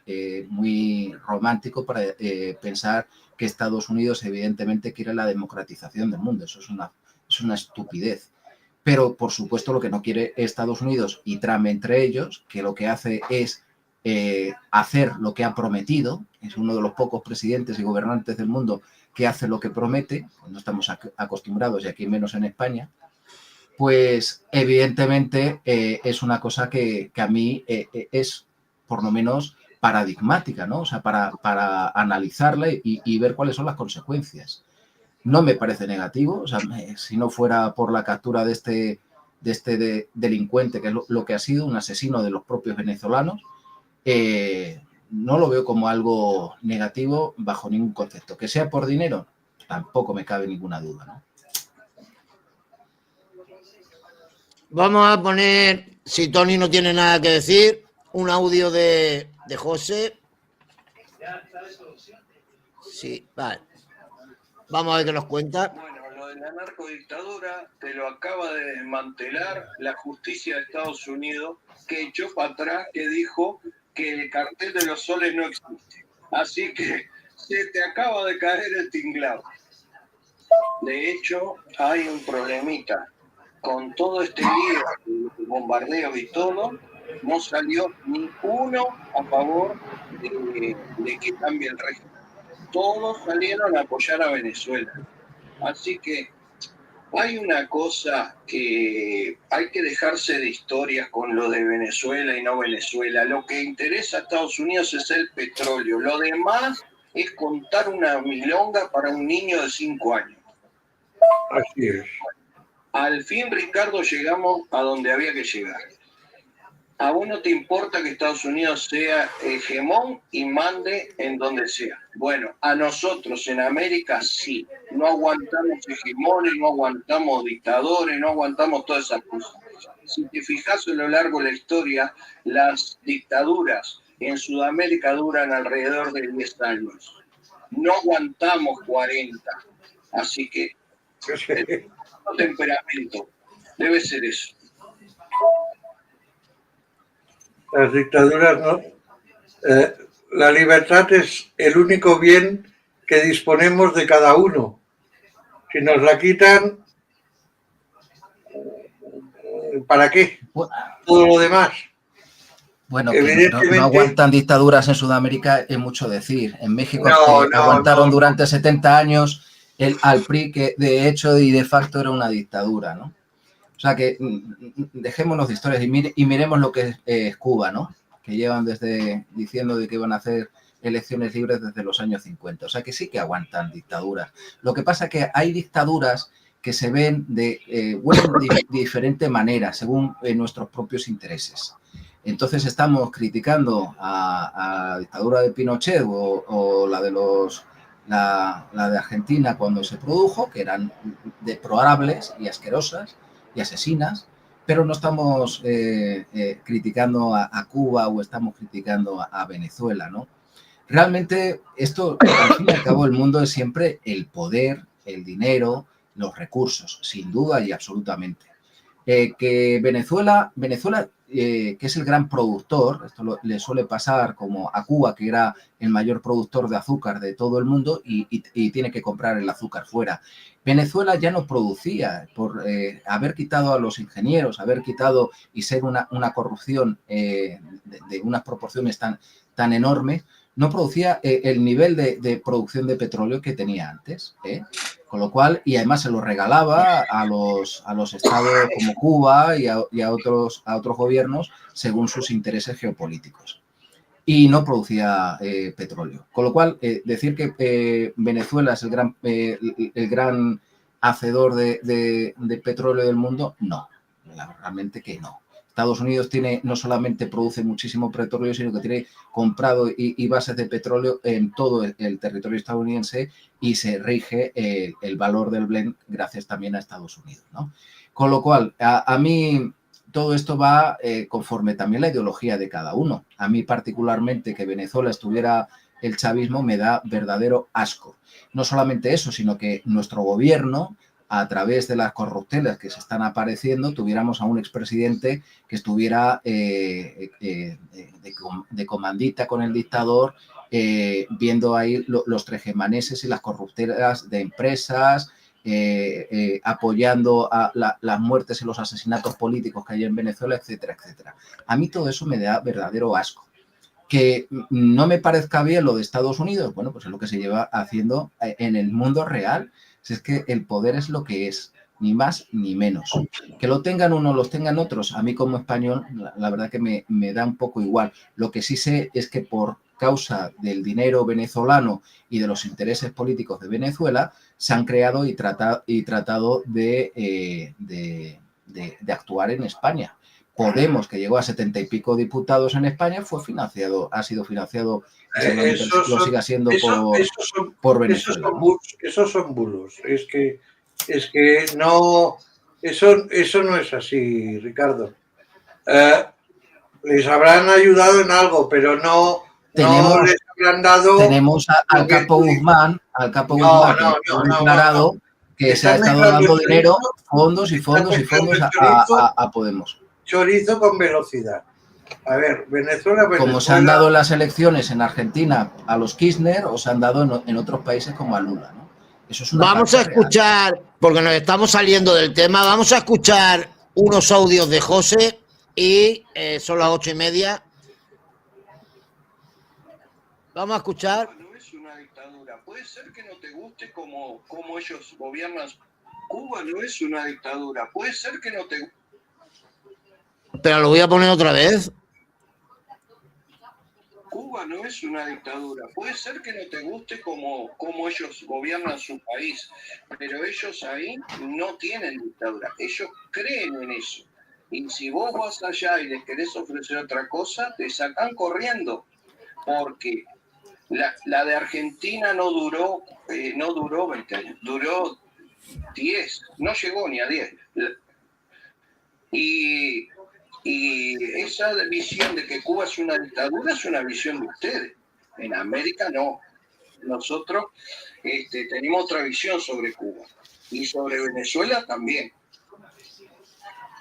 muy romántico para pensar que Estados Unidos evidentemente quiere la democratización del mundo. Eso es una estupidez. Pero, por supuesto, lo que no quiere Estados Unidos y Trump entre ellos, que lo que hace es hacer lo que ha prometido, es uno de los pocos presidentes y gobernantes del mundo que hace lo que promete, no estamos acostumbrados y aquí menos en España, pues evidentemente es una cosa que a mí es por lo menos paradigmática, ¿no? O sea, para analizarla y ver cuáles son las consecuencias. No me parece negativo, o sea, si no fuera por la captura de este delincuente, que es lo que ha sido, un asesino de los propios venezolanos, no lo veo como algo negativo bajo ningún concepto. Que sea por dinero, tampoco me cabe ninguna duda, ¿no? Vamos a poner, si Tony no tiene nada que decir, un audio de José. Sí, vale. Vamos a ver qué nos cuenta. Bueno, lo de la narcodictadura te lo acaba de desmantelar la justicia de Estados Unidos, que echó para atrás, que dijo que el cartel de los soles no existe. Así que se te acaba de caer el tinglado. De hecho, hay un problemita. Con todo este lío, bombardeos y todo, no salió ni uno a favor de que cambie el régimen. Todos salieron a apoyar a Venezuela. Así que hay una cosa que hay que dejarse de historias con lo de Venezuela y no Venezuela. Lo que interesa a Estados Unidos es el petróleo. Lo demás es contar una milonga para un niño de 5 años. Así es. Al fin, Ricardo, llegamos a donde había que llegar. A vos no te importa que Estados Unidos sea hegemón y mande en donde sea. Bueno, a nosotros en América sí. No aguantamos hegemones, no aguantamos dictadores, no aguantamos todas esas cosas. Si te fijas a lo largo de la historia, las dictaduras en Sudamérica duran alrededor de 10 años. No aguantamos 40. Así que el temperamento debe ser eso. Las dictaduras no. La libertad es el único bien que disponemos de cada uno. Si nos la quitan, ¿para qué? Todo lo demás. Bueno, que no aguantan dictaduras en Sudamérica es mucho decir. En México aguantaron durante 70 años al PRI, que de hecho y de facto era una dictadura, ¿no? O sea que dejémonos de historias y miremos lo que es Cuba, ¿no? Que llevan diciendo de que iban a hacer elecciones libres desde los años 50. O sea que sí que aguantan dictaduras. Lo que pasa es que hay dictaduras que se ven de diferente manera según nuestros propios intereses. Entonces estamos criticando a la dictadura de Pinochet o la de la de Argentina cuando se produjo, que eran deplorables y asquerosas y asesinas, pero no estamos criticando a Cuba o estamos criticando a Venezuela, ¿no? Realmente esto, al fin y al cabo, el mundo es siempre el poder, el dinero, los recursos, sin duda y absolutamente. Que Venezuela que es el gran productor, esto le suele pasar como a Cuba, que era el mayor productor de azúcar de todo el mundo y tiene que comprar el azúcar fuera. Venezuela ya no producía, por haber quitado a los ingenieros, haber quitado y ser una corrupción de unas proporciones tan enormes, no producía el nivel de producción de petróleo que tenía antes, con lo cual, y además se lo regalaba a los estados como Cuba y a otros gobiernos según sus intereses geopolíticos. Y no producía petróleo. Con lo cual, decir que Venezuela es el gran hacedor de petróleo del mundo, no, realmente que no. Estados Unidos no solamente produce muchísimo petróleo, sino que tiene comprado y bases de petróleo en todo el territorio estadounidense y se rige el valor del Brent gracias también a Estados Unidos, ¿no? Con lo cual, a mí todo esto va conforme también la ideología de cada uno. A mí particularmente que Venezuela estuviera el chavismo me da verdadero asco. No solamente eso, sino que nuestro gobierno, a través de las corruptelas que se están apareciendo, tuviéramos a un expresidente que estuviera de comandita con el dictador, viendo ahí los trejemaneses y las corruptelas de empresas, apoyando a las muertes y los asesinatos políticos que hay en Venezuela, etcétera, etcétera. A mí todo eso me da verdadero asco. Que no me parezca bien lo de Estados Unidos, bueno, pues es lo que se lleva haciendo en el mundo real. Si es que el poder es lo que es, ni más ni menos. Que lo tengan unos, los tengan otros, a mí como español, la verdad que me da un poco igual. Lo que sí sé es que por causa del dinero venezolano y de los intereses políticos de Venezuela, se han creado y tratado de actuar en España. Podemos, que llegó a 70 y pico diputados en España, ha sido financiado y lo sigue siendo por Venezuela. Esos son bulos. Es que no, eso no es así, Ricardo. Les habrán ayudado en algo, pero no les habrán dado. Tenemos al Capo Guzmán, que ha declarado que se ha estado dando dinero, fondos a Podemos. Chorizo con velocidad. A ver, Venezuela. Como se han dado las elecciones en Argentina a los Kirchner o se han dado en otros países como a Lula, ¿no? Eso es vamos a escuchar, porque nos estamos saliendo del tema, vamos a escuchar unos audios de José y son las 8:30. Vamos a escuchar. No es una dictadura. Puede ser que no te guste cómo ellos gobiernan. Cuba no es una dictadura. Puede ser que no te guste. Pero lo voy a poner otra vez. Cuba no es una dictadura. Puede ser que no te guste cómo ellos gobiernan su país, pero ellos ahí no tienen dictadura. Ellos creen en eso. Y si vos vas allá y les querés ofrecer otra cosa, te sacan corriendo. Porque la de Argentina no duró 20 años, duró 10, no llegó ni a 10. Y esa visión de que Cuba es una dictadura es una visión de ustedes. En América no. Nosotros tenemos otra visión sobre Cuba. Y sobre Venezuela también.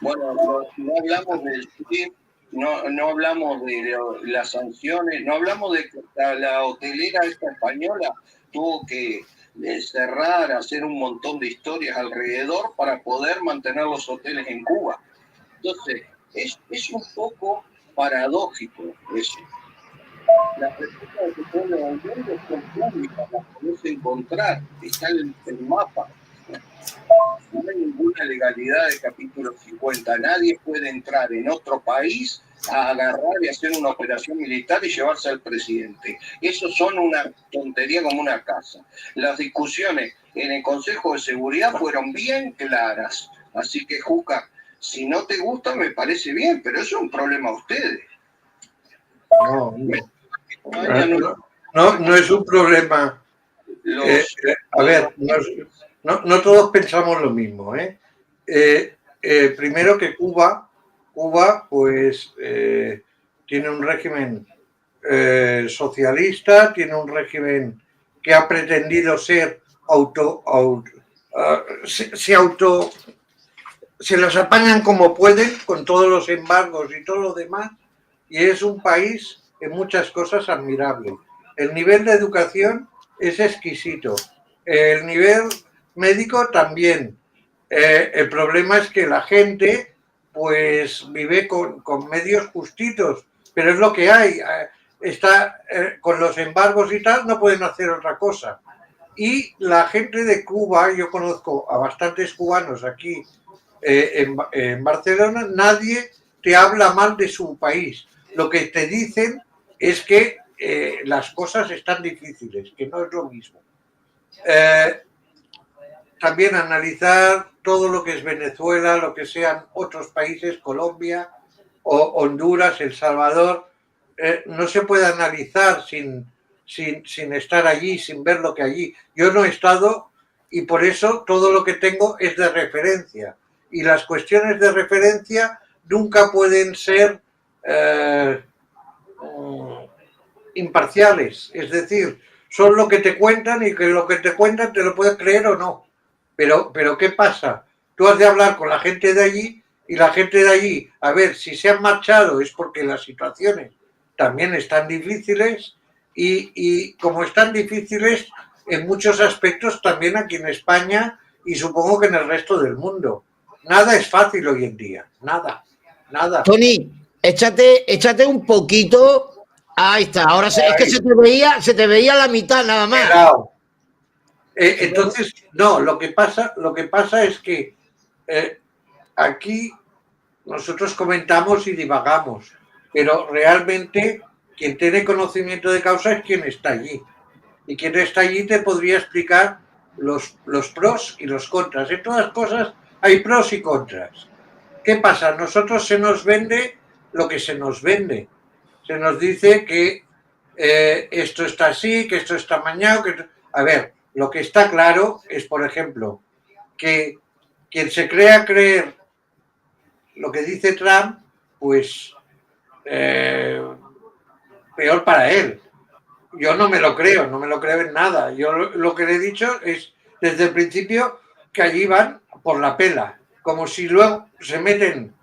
Bueno, no hablamos del SWIFT, no hablamos de las sanciones, no hablamos de que la hotelera esta española tuvo que cerrar, hacer un montón de historias alrededor para poder mantener los hoteles en Cuba. Entonces, es un poco paradójico eso. Las respuestas que ponen al mundo son públicas, las podés encontrar, está en el mapa. No hay ninguna legalidad de capítulo 50. Nadie puede entrar en otro país a agarrar y hacer una operación militar y llevarse al presidente. Eso son una tontería como una casa. Las discusiones en el Consejo de Seguridad fueron bien claras. Así que, Juca, si no te gusta, me parece bien, pero eso es un problema a ustedes. No es un problema. A ver, no todos pensamos lo mismo. Primero que Cuba pues tiene un régimen socialista, tiene un régimen que ha pretendido ser se los apañan como pueden con todos los embargos y todo lo demás, y es un país en muchas cosas admirable. El nivel de educación es exquisito, el nivel médico también. El problema es que la gente pues vive con medios justitos, pero es lo que hay. Está con los embargos y tal, no pueden hacer otra cosa. Y la gente de Cuba, yo conozco a bastantes cubanos aquí en Barcelona, nadie te habla mal de su país. Lo que te dicen es que las cosas están difíciles, que no es lo mismo. También analizar todo lo que es Venezuela, lo que sean otros países, Colombia, o Honduras, El Salvador, no se puede analizar sin estar allí, sin ver lo que allí. Yo no he estado y por eso todo lo que tengo es de referencia. Y las cuestiones de referencia nunca pueden ser imparciales. Es decir, son lo que te cuentan y que lo que te cuentan te lo puedes creer o no. Pero ¿qué pasa? Tú has de hablar con la gente de allí y la gente de allí, a ver, si se han marchado es porque las situaciones también están difíciles y como están difíciles en muchos aspectos también aquí en España y supongo que en el resto del mundo. Nada es fácil hoy en día, nada, nada. Tony, échate un poquito. Ahí está, ahora es que se te veía la mitad nada más. Entonces, no, lo que pasa es que aquí nosotros comentamos y divagamos, pero realmente quien tiene conocimiento de causa es quien está allí. Y quien está allí te podría explicar los pros y los contras. En todas cosas hay pros y contras. ¿Qué pasa? A nosotros se nos vende lo que se nos vende. Se nos dice que esto está así, que esto está amañado. A ver, lo que está claro es, por ejemplo, que quien se crea creer lo que dice Trump, pues peor para él. Yo no me lo creo en nada. Yo lo que le he dicho es desde el principio que allí van por la pela. Como si luego se meten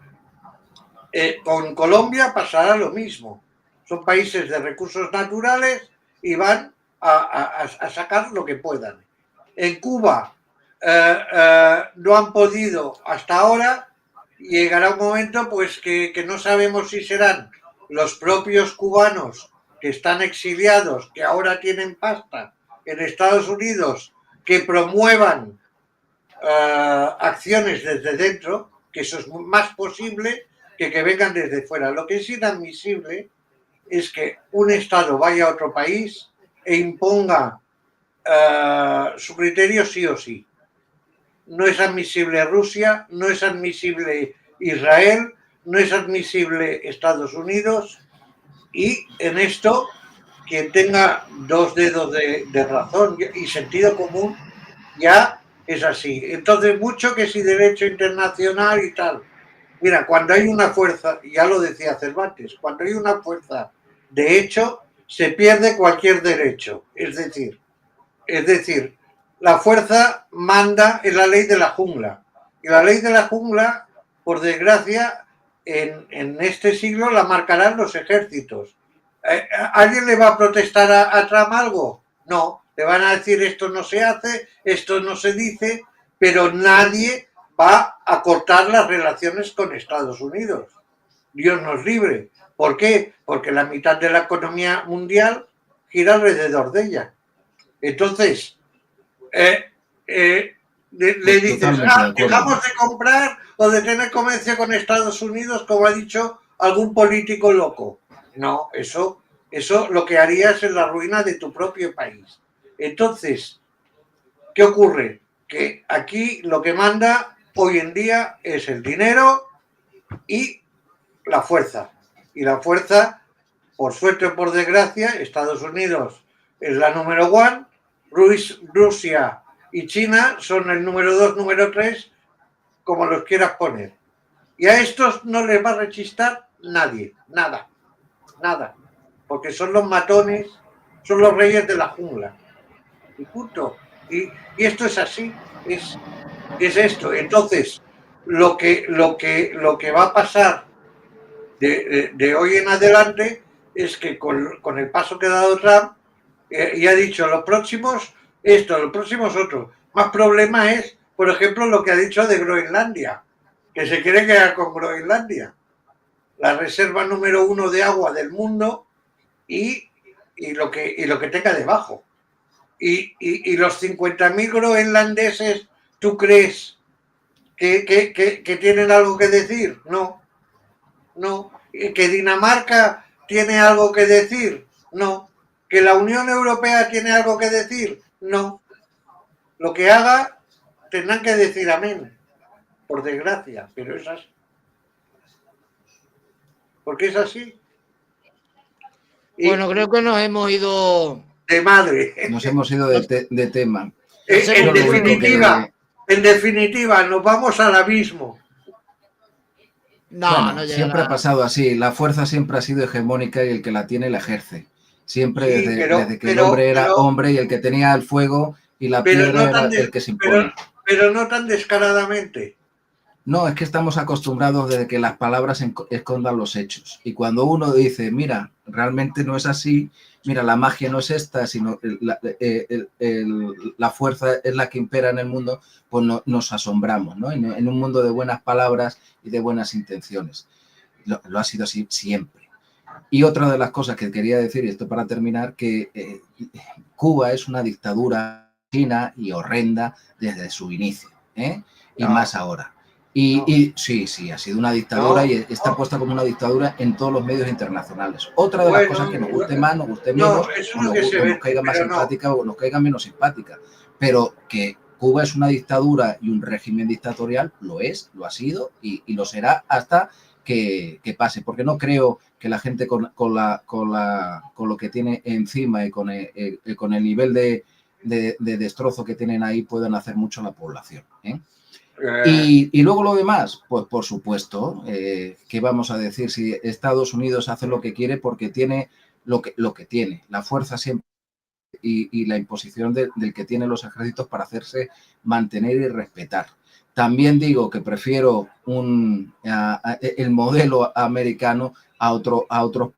con Colombia, pasará lo mismo. Son países de recursos naturales y van a sacar lo que puedan. En Cuba no han podido hasta ahora. Llegará un momento pues que no sabemos si serán los propios cubanos que están exiliados, que ahora tienen pasta en Estados Unidos, que promuevan acciones desde dentro, que eso es más posible que vengan desde fuera. Lo que es inadmisible es que un Estado vaya a otro país e imponga su criterio sí o sí. No es admisible Rusia, no es admisible Israel, no es admisible Estados Unidos, y en esto quien tenga dos dedos de razón y sentido común ya es así. Entonces, mucho que si derecho internacional y tal. Mira, cuando hay una fuerza, ya lo decía Cervantes, cuando hay una fuerza de hecho, se pierde cualquier derecho. Es decir, la fuerza manda en la ley de la jungla. Y la ley de la jungla, por desgracia, en este siglo la marcarán los ejércitos. ¿Alguien le va a protestar a Trump algo? No, le van a decir esto no se hace, esto no se dice, pero nadie va a cortar las relaciones con Estados Unidos. Dios nos libre. ¿Por qué? Porque la mitad de la economía mundial gira alrededor de ella. Entonces, le dices, dejamos de comprar o de tener comercio con Estados Unidos, como ha dicho algún político loco. No, eso lo que harías es la ruina de tu propio país. Entonces, ¿qué ocurre? Que aquí lo que manda hoy en día es el dinero y la fuerza. Y la fuerza, por suerte o por desgracia, Estados Unidos es la número 1, Rusia y China son el número 2, número 3, como los quieras poner. Y a estos no les va a rechistar nadie, nada, porque son los matones, son los reyes de la jungla. Y punto. Y esto es así, es esto. Entonces, lo que va a pasar de hoy en adelante es que con el paso que ha dado Trump, y ha dicho los próximos esto, los próximos otros. Más problema es, por ejemplo, lo que ha dicho de Groenlandia, que se quiere quedar con Groenlandia, la reserva número 1 de agua del mundo y lo que tenga debajo. Y los 50.000 groenlandeses, ¿tú crees que tienen algo que decir? No. ¿Que Dinamarca tiene algo que decir? No. ¿Que la Unión Europea tiene algo que decir? No. Lo que haga tendrán que decir amén, por desgracia, pero es así. Porque es así. Bueno, creo que nos hemos ido de madre. Nos hemos ido de tema. En definitiva, nos vamos al abismo. No, siempre ha pasado así. La fuerza siempre ha sido hegemónica y el que la tiene la ejerce. Siempre sí, desde que el hombre era hombre y el que tenía el fuego y la piedra era el que se impone. Pero no tan descaradamente. No, es que estamos acostumbrados desde que las palabras escondan los hechos. Y cuando uno dice, mira, realmente no es así, mira, la magia no es esta, sino la fuerza es la que impera en el mundo, pues nos asombramos, ¿no? En un mundo de buenas palabras y de buenas intenciones. Lo ha sido así siempre. Y otra de las cosas que quería decir, y esto para terminar, que Cuba es una dictadura china y horrenda desde su inicio, ¿eh? Y más ahora. Y sí, ha sido una dictadura y está puesta como una dictadura en todos los medios internacionales. Otra de las cosas que nos guste más, nos guste menos, o nos caiga más simpática o nos caiga menos simpática. Pero que Cuba es una dictadura y un régimen dictatorial, lo es, lo ha sido y lo será hasta que pase. Porque no creo que la gente con lo que tiene encima y con el nivel de destrozo que tienen ahí puedan hacer mucho a la población, ¿eh? Y luego lo demás, pues por supuesto, ¿qué vamos a decir? Si Estados Unidos hace lo que quiere porque tiene lo que tiene, la fuerza siempre y la imposición del que tiene los ejércitos para hacerse mantener y respetar. También digo que prefiero el modelo americano a otros.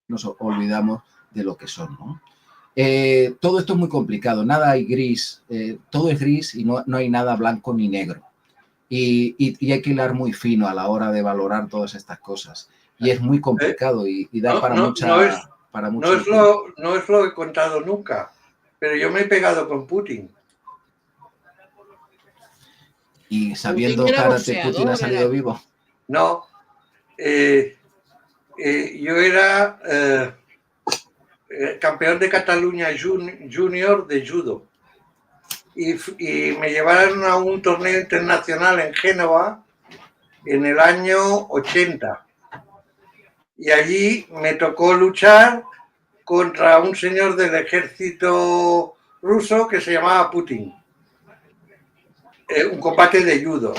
Nos olvidamos de lo que son, ¿no? Todo esto es muy complicado, nada hay gris, todo es gris y no hay nada blanco ni negro. Y hay que hilar muy fino a la hora de valorar todas estas cosas. Y es muy complicado y da para mucha... No es lo que he contado nunca, pero yo me he pegado con Putin. ¿Y sabiendo que Putin ha salido vivo? No, yo era... campeón de Cataluña junior de judo y me llevaron a un torneo internacional en Génova en el año 80 y allí me tocó luchar contra un señor del ejército ruso que se llamaba Putin, un combate de judo,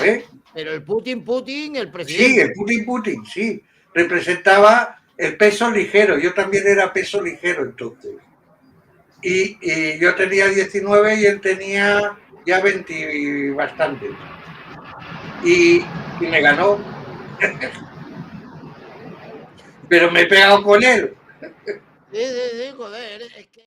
Pero el Putin, el presidente. Sí, el Putin, sí, representaba el peso ligero. Yo también era peso ligero entonces. Y yo tenía 19 y él tenía ya 20 y bastantes. Y me ganó. Pero me he pegado con él. Sí, joder. Es que...